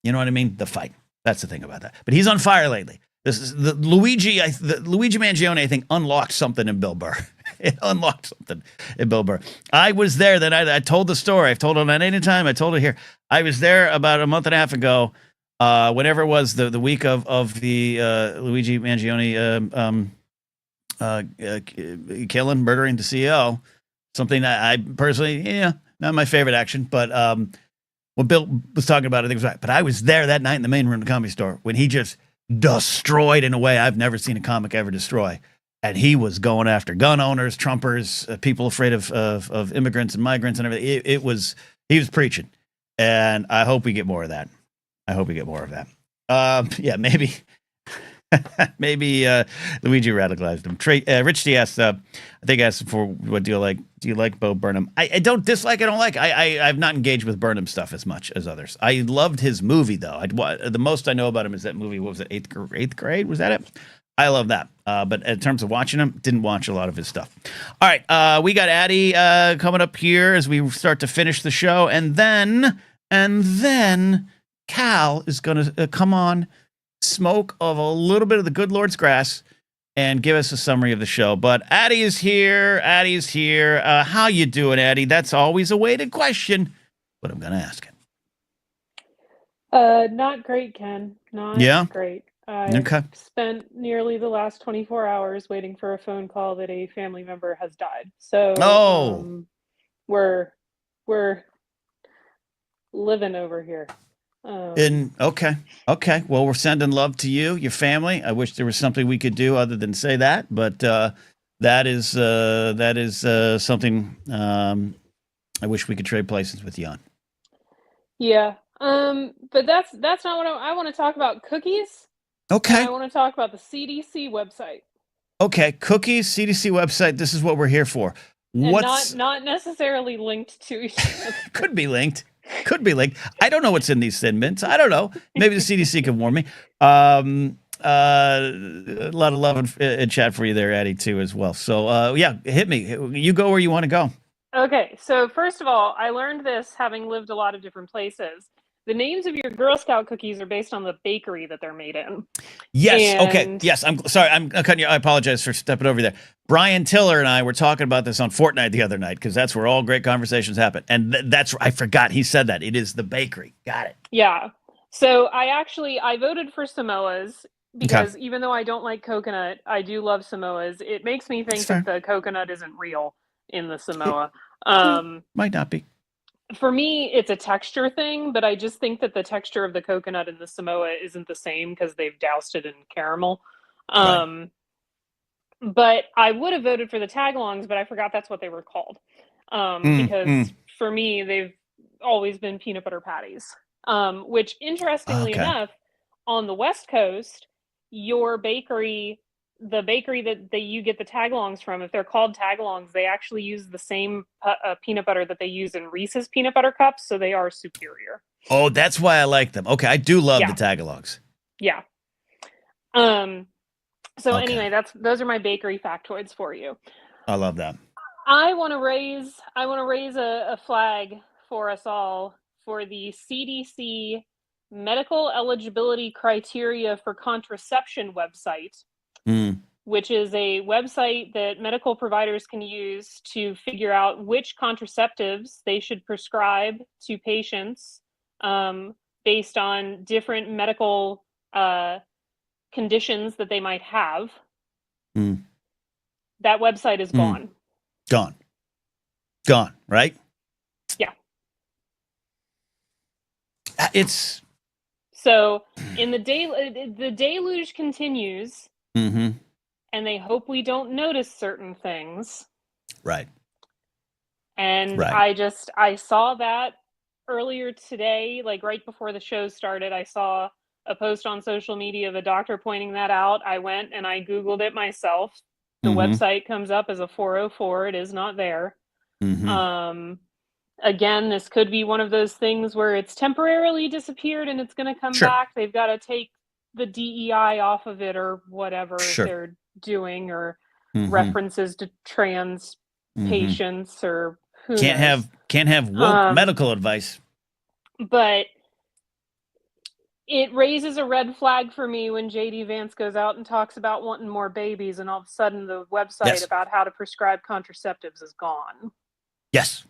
You know what I mean? The fight. That's the thing about that. But he's on fire lately. This is Luigi Mangione, I think, unlocked something in Bill Burr. It unlocked something in Bill Burr. I was there that night. I told the story. I've told it on any time. I told it here. I was there about a month and a half ago. Whenever it was the week of the Luigi Mangione murdering the CEO. Something I personally, not my favorite action, but what Bill was talking about, I think was right. But I was there that night in the main room of the Comedy Store when he just destroyed in a way I've never seen a comic ever destroy. And he was going after gun owners, Trumpers, people afraid of immigrants and migrants and everything. He was preaching. And I hope we get more of that. Maybe Luigi radicalized him. Rich D asked, I think asked for what do you like Bo Burnham? I don't dislike, I don't like. I've not engaged with Burnham stuff as much as others. I loved his movie though. The most I know about him is that movie. What was it? Eighth grade? Was that it? I love that. But in terms of watching him, didn't watch a lot of his stuff. All right. We got Addie coming up here as we start to finish the show. And then Cal is going to come on, smoke of a little bit of the good Lord's grass, and give us a summary of the show. But Addie is here. How you doing, Addie? That's always a weighted question, but I'm going to ask it. Not great, Ken. Not great. Okay. Spent nearly the last 24 hours waiting for a phone call that a family member has died. So we're living over here. Okay. Well, we're sending love to you, your family. I wish there was something we could do other than say that, but that is something I wish we could trade places with you on. Yeah. But that's not what I want to talk about. Cookies. Okay. I want to talk about the CDC website. Okay, cookies, CDC website. This is what we're here for. What's not necessarily linked to each other. Could be linked. I don't know what's in these Thin Mints. I don't know. Maybe the CDC can warn me. A lot of love in chat for you there, Addie, too, as well. So, hit me. You go where you want to go. Okay, so first of all, I learned this having lived a lot of different places. The names of your Girl Scout cookies are based on the bakery that they're made in. Yes. Okay. Yes. I'm sorry. I'm cutting you. I apologize for stepping over there. Brian Tiller and I were talking about this on Fortnite the other night because that's where all great conversations happen. And I forgot he said that. It is the bakery. Got it. Yeah. So I voted for Samoa's because even though I don't like coconut, I do love Samoa's. It makes me think that the coconut isn't real in the Samoa. Might not be. For me, it's a texture thing, but I just think that the texture of the coconut in the Samoa isn't the same because they've doused it in caramel. Right. But I would have voted for the tagalongs, but I forgot that's what they were called. Because for me, they've always been peanut butter patties. Which, interestingly enough, on the West Coast, your bakery, the bakery that you get the tagalongs from, if they're called tagalongs, they actually use the same peanut butter that they use in Reese's peanut butter cups, so they are superior. Oh, that's why I like them. Okay, I do love the tagalongs. Yeah. Anyway, those are my bakery factoids for you. I love that. I want to raise a flag for us all for the CDC medical eligibility criteria for contraception website. Which is a website that medical providers can use to figure out which contraceptives they should prescribe to patients based on different medical conditions that they might have. That website is gone. Gone, right? Yeah. It's... So, the deluge continues. Mm-hmm. And they hope we don't notice certain things. Right. And I saw that earlier today, like right before the show started. I saw a post on social media of a doctor pointing that out. I went and I Googled it myself. The website comes up as a 404. It is not there. Again, this could be one of those things where it's temporarily disappeared and it's going to come back. They've got to take the DEI off of it or whatever they're doing, or references to trans patients, or who knows. Can't have woke medical advice. But It raises a red flag for me when JD Vance goes out and talks about wanting more babies, and all of a sudden the website Yes. about how to prescribe contraceptives is gone. Yes.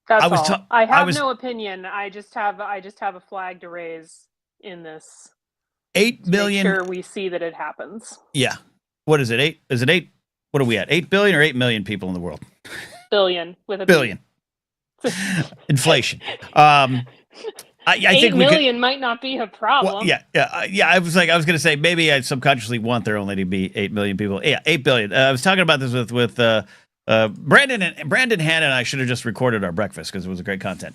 That's I was all. ta- I have I was- no opinion. I just have a flag to raise in this. 8 to million. Make sure we see that it happens. Yeah. What is it? 8? Is it 8? What are we at? 8 billion or 8 million people in the world? Billion with a Billion. Inflation. I think 8 we million could, might not be a problem. well, yeah. I was going to say maybe I subconsciously want there only to be 8 million people. Yeah, 8 billion. I was talking about this with Brandon Hanna and I should have just recorded our breakfast because it was a great content.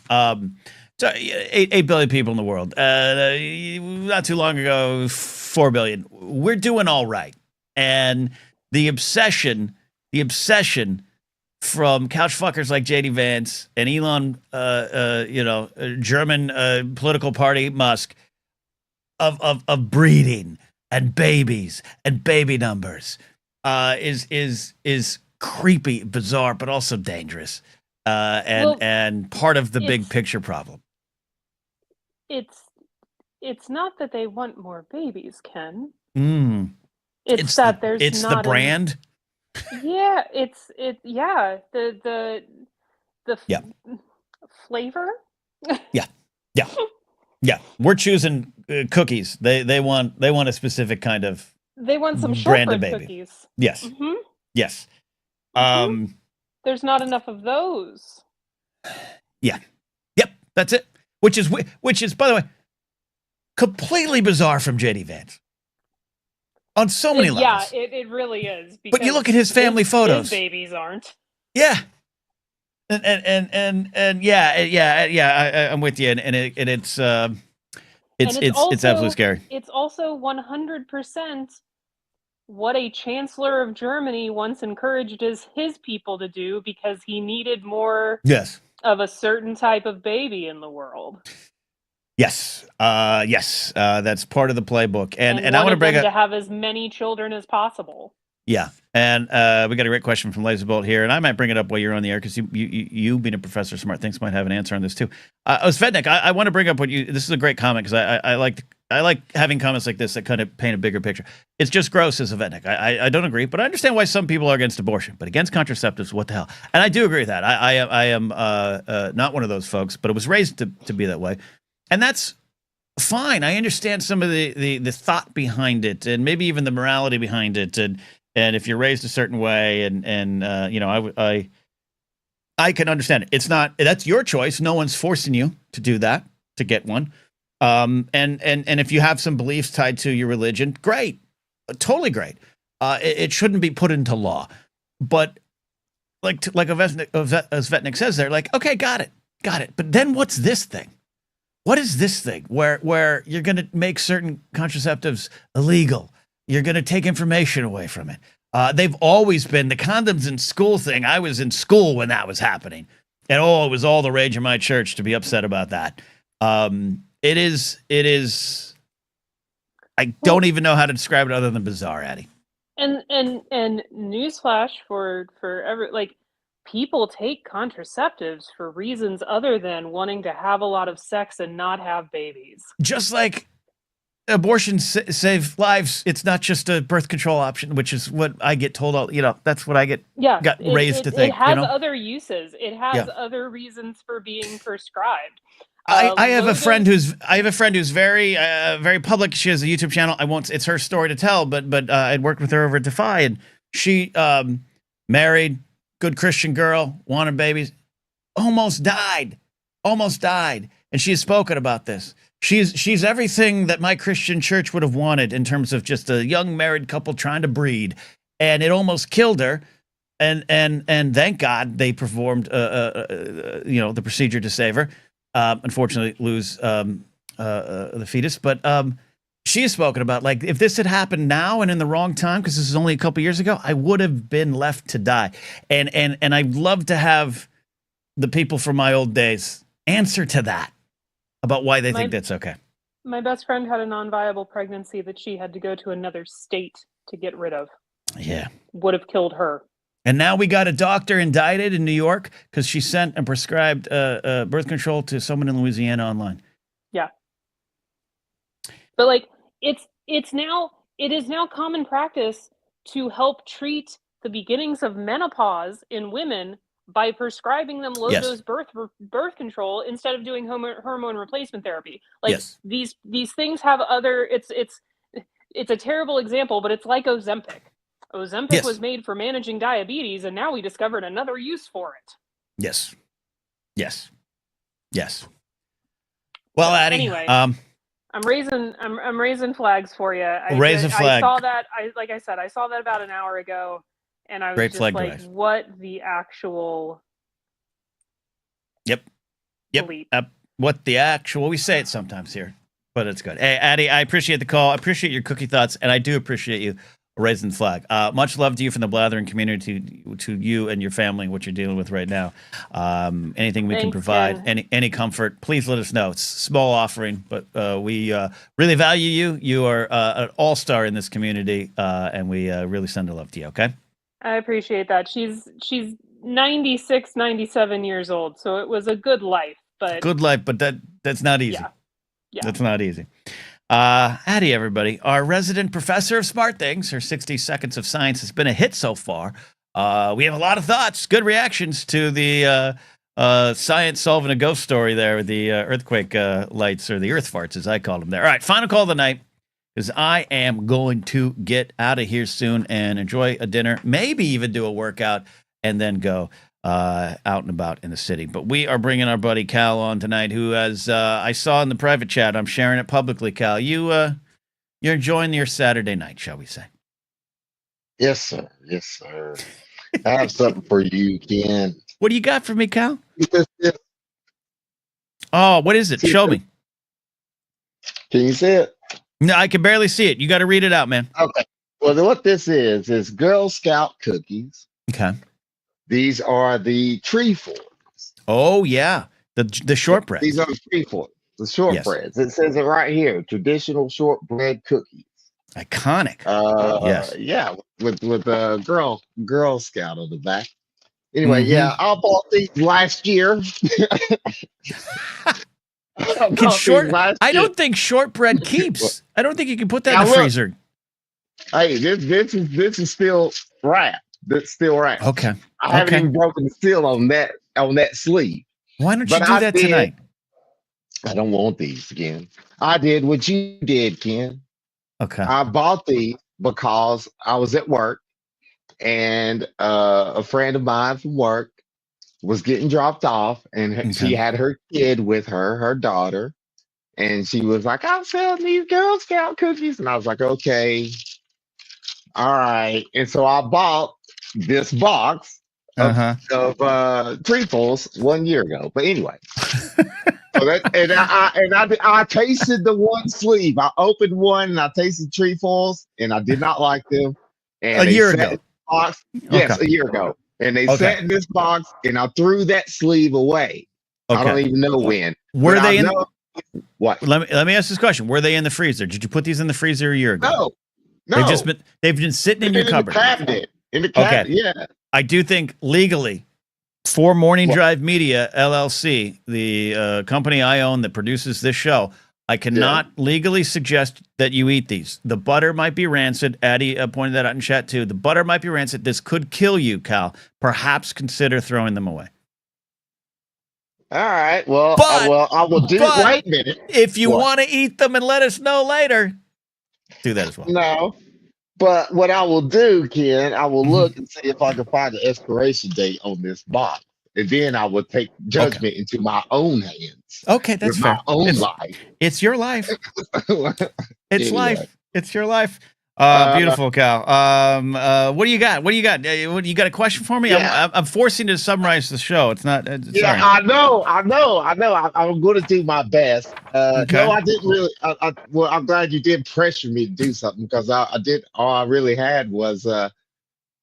So 8 billion people in the world. Not too long ago, 4 billion. We're doing all right, and the obsession from couch fuckers like JD Vance and Elon, German political party Musk, of breeding and babies and baby numbers, is creepy, bizarre, but also dangerous, and part of the big picture problem. It's not that they want more babies, Ken. It's that the, there's it's not the brand. Yeah, the flavor. Yeah. We're choosing cookies. They want a specific kind of. They want some brand of shortbread baby. cookies. Yes. Mm-hmm. Yes. Mm-hmm. There's not enough of those. Yeah. Yep. That's it. Which is, by the way, completely bizarre from JD Vance on so many levels. Yeah, it really is. But you look at his family photos. His babies aren't. Yeah. And yeah. I'm with you. And it's absolutely scary. It's also 100% what a chancellor of Germany once encouraged his people to do because he needed more of a certain type of baby in the world. Yes. That's part of the playbook. And I want to bring up to have as many children as possible. Yeah. And we got a great question from Laser Bolt here, and I might bring it up while you're on the air because you being a professor of smart things might have an answer on this too. Svetnik, I want to bring up this is a great comment because I like having comments like this that kind of paint a bigger picture. It's just gross as a Svetnik. I don't agree, but I understand why some people are against abortion, but against contraceptives, what the hell? And I do agree with that. I am not one of those folks, but it was raised to be that way. And that's fine. I understand some of the thought behind it and maybe even the morality behind it. And if you're raised a certain way I can understand it. That's your choice. No one's forcing you to do that, to get one. And if you have some beliefs tied to your religion, great. Totally great. It shouldn't be put into law. But like Svetnik says there, like, okay, got it. But then what's this thing? What is this thing where you're going to make certain contraceptives illegal? You're going to take information away from it. They've always been the condoms in school thing. I was in school when that was happening. And it was all the rage in my church to be upset about that. It is. I don't even know how to describe it other than bizarre, Addie. And newsflash for people take contraceptives for reasons other than wanting to have a lot of sex and not have babies. Just like abortions save lives. It's not just a birth control option, which is what I get told. That's what I got raised to think. It has other uses. It has other reasons for being prescribed. I have a friend who's very very public. She has a YouTube channel. It's her story to tell, but I'd worked with her over at Defy, and she married, good Christian girl, wanted babies, almost died, and she has spoken about this. She's everything that my Christian church would have wanted in terms of just a young married couple trying to breed, and it almost killed her. And thank God they performed the procedure to save her. Unfortunately, lose the fetus, but she has spoken about, like, if this had happened now and in the wrong time, because this is only a couple years ago, I would have been left to die. And I'd love to have the people from my old days answer to that about why they think that's okay. My best friend had a non-viable pregnancy that she had to go to another state to get rid of. Yeah. Would have killed her. And now we got a doctor indicted in New York because she sent and prescribed birth control to someone in Louisiana online. Yeah. But like it is now common practice to help treat the beginnings of menopause in women by prescribing them low dose birth control instead of doing hormone replacement therapy. Like these things have other. It's a terrible example, but it's like Ozempic. Ozempic was made for managing diabetes, and now we discovered another use for it. Yes. Well, so, Addie, anyway, I'm raising flags for you. Raise a flag. I saw that. Like I said, I saw that about an hour ago, and I was just like, device. "What the actual?" Yep. What the actual? We say it sometimes here, but it's good. Hey, Addie, I appreciate the call. I appreciate your cookie thoughts, and I do appreciate you raising the flag. Much love to you from the Blathering community, to you and your family, what you're dealing with right now. Anything we can provide, any comfort, please let us know. It's a small offering, but we really value you. You are an all-star in this community, and we really send our love to you, okay? I appreciate that. She's 96, 97 years old, so it was a good life. But that's not easy. Yeah. That's not easy. Addie, everybody. Our resident professor of smart things, her 60 seconds of science has been a hit so far. We have a lot of thoughts, good reactions to the science solving a ghost story there, the earthquake lights, or the earth farts, as I call them there. All right, final call of the night, because I am going to get out of here soon and enjoy a dinner, maybe even do a workout, and then go out and about in the city. But we are bringing our buddy Cal on tonight, who, as I saw in the private chat, I'm sharing it publicly. Cal, you're enjoying your Saturday night, shall we say? Yes, sir. I have something for you, Ken. What do you got for me, Cal? Oh, what is it? Show me. Can you see it? No, I can barely see it. You got to read it out, man. Okay. Well, what this is Girl Scout cookies. Okay. These are the tree forks. Oh, yeah. The shortbread. These are the tree forks, the shortbreads. It says it right here, traditional shortbread cookies. Iconic. Yes. Yeah, with a Girl Scout on the back. Anyway, yeah, I bought these last year. I don't think shortbread keeps. I don't think you can put that in the freezer. Hey, this is still wrapped. That's still wrapped. Okay. I haven't even broken the seal on that sleeve. Why don't you do that tonight? I don't want these again. I did what you did, Ken. Okay. I bought these because I was at work and a friend of mine from work was getting dropped off, and she had her kid with her, her daughter, and she was like, "I'm selling these Girl Scout cookies," and I was like, "Okay, all right." And so I bought this box of treefles 1 year ago. But anyway, so I tasted the one sleeve. I opened one and I tasted trefoils, and I did not like them. And a year ago. Yes, a year ago. And they sat in this box, and I threw that sleeve away. I don't even know when. Were they in? What? Let me ask this question: were they in the freezer? Did you put these in the freezer a year ago? No. They've been sitting in your cupboard. In the cabinet. Yeah. I do think legally, for Morning Drive Media LLC, the company I own that produces this show, I cannot legally suggest that you eat these. The butter might be rancid. Addie pointed that out in chat too. The butter might be rancid. This could kill you, Cal. Perhaps consider throwing them away. All right. Well, I will do. Wait a minute. If you want to eat them and let us know later, do that as well. No. But what I will do, Ken, I will look and see if I can find the expiration date on this box. And then I will take judgment into my own hands. Okay, that's fair. My own life. It's your life. It's life. It's your life. Beautiful, Cal. What do you got? You got a question for me? Yeah. I'm forcing you to summarize the show. It's not. Sorry. I know. I'm going to do my best. No, I didn't really. Well, I'm glad you did pressure me to do something, because I did. All I really had was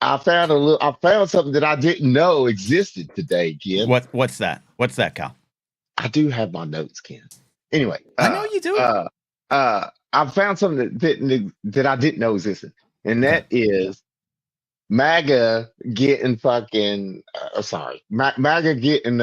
I found something that I didn't know existed today, Ken. What's that? What's that, Cal? I do have my notes, Ken. Anyway, I know you do. I found something that I didn't know existed, and that is MAGA getting fucking. MAGA getting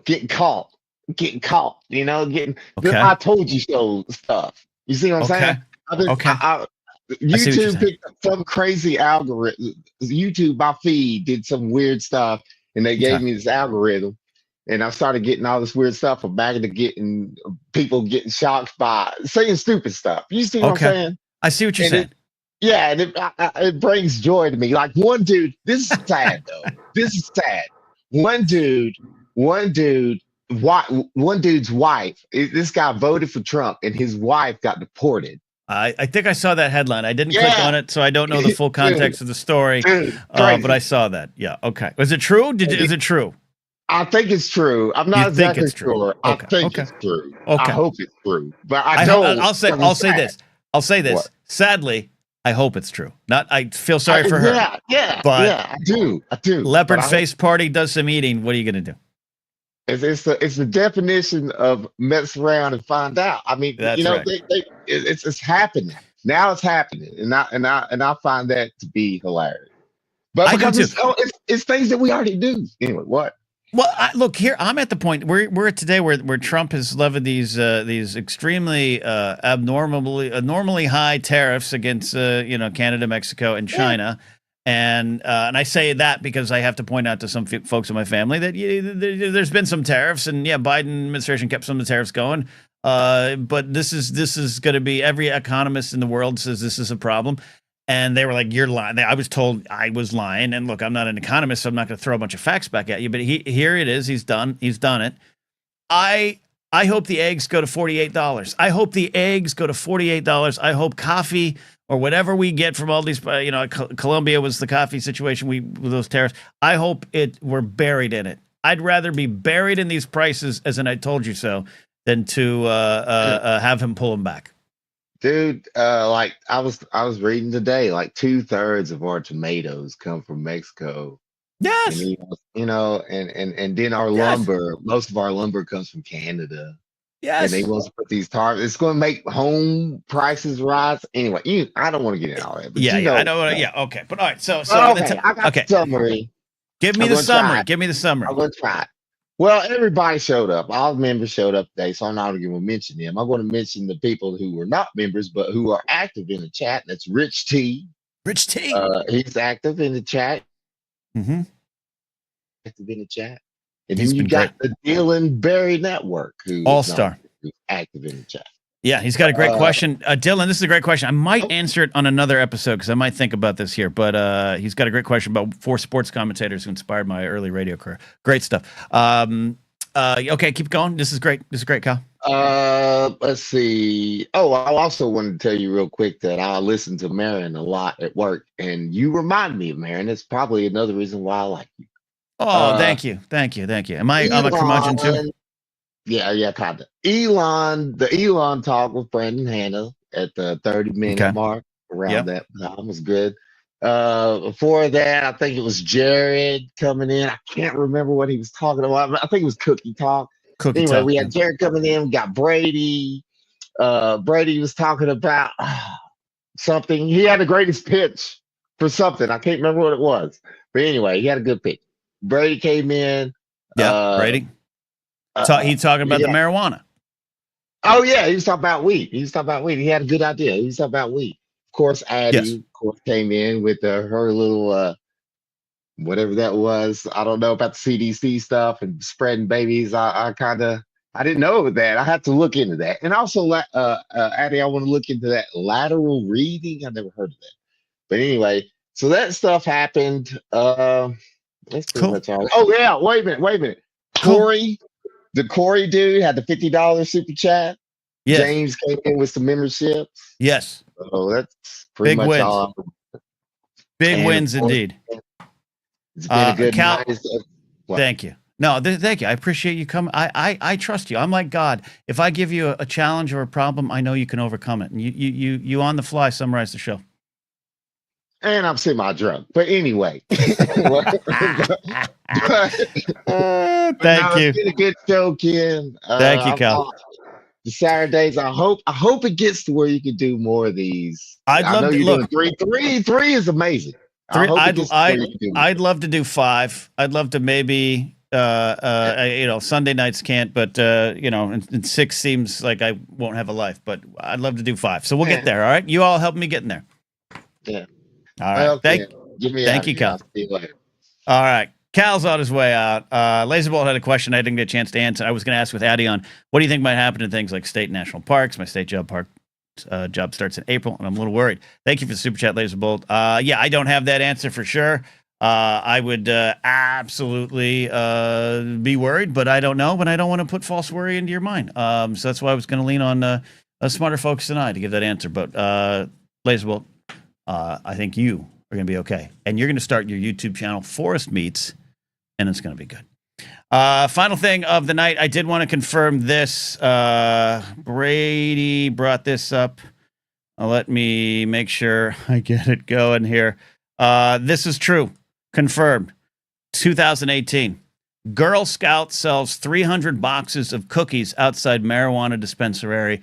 getting caught getting caught, getting the Okay. I told you so stuff. You see what I'm saying? Okay. I see what you're YouTube saying. picked up some crazy algorithm. YouTube, my feed did some weird stuff, and they gave Okay. me this algorithm, and I started getting all this weird stuff. I'm back to getting people getting shocked by saying stupid stuff. You see what I'm Okay. saying? I see what you're And saying. it brings joy to me. Like one dude, this is sad though. This is sad. One dude, one dude, one dude's wife. This guy voted for Trump, and his wife got deported. I think I saw that headline. I didn't click Yeah. on it, so I don't know the full context of the story. Dude, But I saw that. Yeah. Okay. Was it true? Is it true? I think it's true. I'm not You think exactly it's true? sure. Okay, I think okay. it's true. Okay. I hope it's true. But I'll say this. I'll say this. What? Sadly, I hope it's true. Not. I feel sorry for her. Yeah. But I do. Leopard But face party does some eating. What are you gonna do? it's the definition of mess around and find out. I mean, That's right. it's happening now. It's happening, and I find that to be hilarious. But I do because too. it's things that we already do. Anyway, what? Well, look here. I'm at the point we're at today where Trump has levied these extremely abnormally high tariffs against Canada, Mexico, and China, and I say that because I have to point out to some folks in my family that there's been some tariffs, and Biden administration kept some of the tariffs going, but this is going to be, every economist in the world says this is a problem. And they were like, "You're lying." I was told I was lying. And look, I'm not an economist, so I'm not going to throw a bunch of facts back at you. But here it is. He's done it. I hope the eggs go to $48. I hope the eggs go to $48. I hope coffee or whatever we get from all these, Colombia was the coffee situation with those tariffs. I hope we're buried in it. I'd rather be buried in these prices as an "I told you so" than to have him pull them back. Dude, like I was reading today, like 2/3 of our tomatoes come from Mexico. Yes. And then our Yes. lumber, most of our lumber comes from Canada. Yes. And they want to put these tariffs. It's going to make home prices rise. Anyway, I don't want to get into all that. But I know. Okay. But all right. So okay, I got the summary. Give me the summary. Give me the summary. I'm going to try it. Well, everybody showed up. All the members showed up today, so I'm not going to mention them. I'm going to mention the people who were not members, but who are active in the chat. That's Rich T. Rich T. He's active in the chat. Mm-hmm. Active in the chat. And then you got the Dylan Berry Network, who's All-star, who's active in the chat. Yeah, he's got a great question. Dylan, this is a great question. I might answer it on another episode because I might think about this here. But he's got a great question about 4 sports commentators who inspired my early radio career. Great stuff. Okay, keep going. This is great. Kyle. Let's see. Oh, I also wanted to tell you real quick that I listen to Marin a lot at work, and you remind me of Marin. That's probably another reason why I like you. Oh, thank you. Am I'm a curmudgeon too? Yeah, kind of. The Elon talk with Brandon Hanna at the 30-minute mark around that time was good. Before that, I think it was Jared coming in. I can't remember what he was talking about. I think it was Cookie Talk. We had Jared coming in. We got Brady. Brady was talking about something. He had the greatest pitch for something. I can't remember what it was. But anyway, he had a good pitch. Brady came in. Yeah, Brady. He's talking about the marijuana. Oh, yeah. He was talking about weed. He had a good idea. He was talking about weed. Of course, Addie came in with her little whatever that was. I don't know about the CDC stuff and spreading babies. I didn't know that. I had to look into that. And also, Addie, I want to look into that lateral reading. I never heard of that. But anyway, so that stuff happened. That's pretty much all. Oh, yeah. Wait a minute. Corey. The Corey dude had the $50 super chat. Yes. James came in with some memberships. Yes. So that's pretty much all. Big wins indeed. It's been a good Cal, night. Thank you. No, thank you. I appreciate you coming. I trust you. I'm like God. If I give you a challenge or a problem, I know you can overcome it. And you on the fly summarize the show. And I'm semi-drunk. But anyway. Thank you. It's been a good show, Ken. Thank you, Cal. The Saturdays, I hope it gets to where you can do more of these. I'd love to look. Three is amazing. I'd love to do 5. I'd love to maybe Sunday nights can't, but and 6 seems like I won't have a life. But I'd love to do 5, so we'll get there. All right, you all help me getting there. Yeah. All right. Okay. Get me Thank out you, of here. Cal. I'll see you later. All right. Cal's on his way out. Laserbolt had a question I didn't get a chance to answer. I was going to ask with Addy on, what do you think might happen to things like state national parks? My state job starts in April, and I'm a little worried. Thank you for the super chat, Laserbolt. Yeah, I don't have that answer for sure. I would absolutely be worried, but I don't know, but I don't want to put false worry into your mind. So that's why I was going to lean on smarter folks than I to give that answer. But Laserbolt, I think you are going to be okay. And you're going to start your YouTube channel, Forest Meats, and it's going to be good. Final thing of the night, I did want to confirm this. Brady brought this up. Let me make sure I get it going here. This is true. Confirmed. 2018. Girl Scout sells 300 boxes of cookies outside marijuana dispensary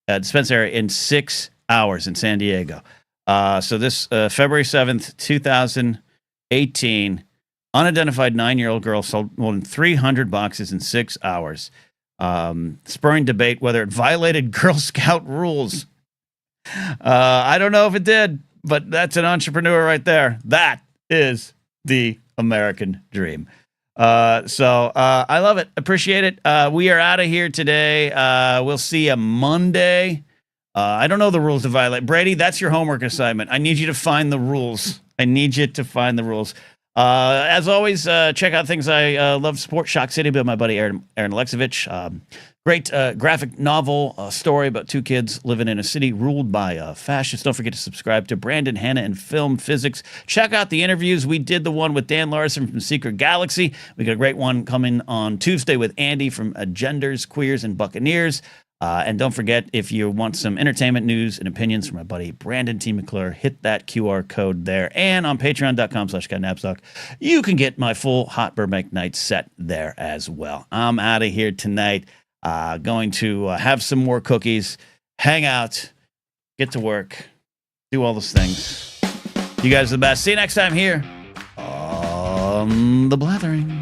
in 6 hours in San Diego. So this February 7th, 2018, unidentified 9-year-old girl sold more than 300 boxes in 6 hours, spurring debate whether it violated Girl Scout rules. I don't know if it did, but that's an entrepreneur right there. That is the American dream. So I love it. Appreciate it. We are out of here today. We'll see you Monday. I don't know the rules to violate. Brady, that's your homework assignment. I need you to find the rules. As always, check out things I love to support. Shock City by my buddy Aaron Alexovich. Great graphic novel story about 2 kids living in a city ruled by fascists. Don't forget to subscribe to Brandon Hanna and Film Physics. Check out the interviews. We did the one with Dan Larson from Secret Galaxy. We got a great one coming on Tuesday with Andy from Genders, Queers, and Buccaneers. And don't forget, if you want some entertainment news and opinions from my buddy Brandon T. McClure, hit that QR code there. And on patreon.com/Napzok, you can get my full Hot Burbank Night set there as well. I'm out of here tonight. Going to have some more cookies, hang out, get to work, do all those things. You guys are the best. See you next time here on The Blathering.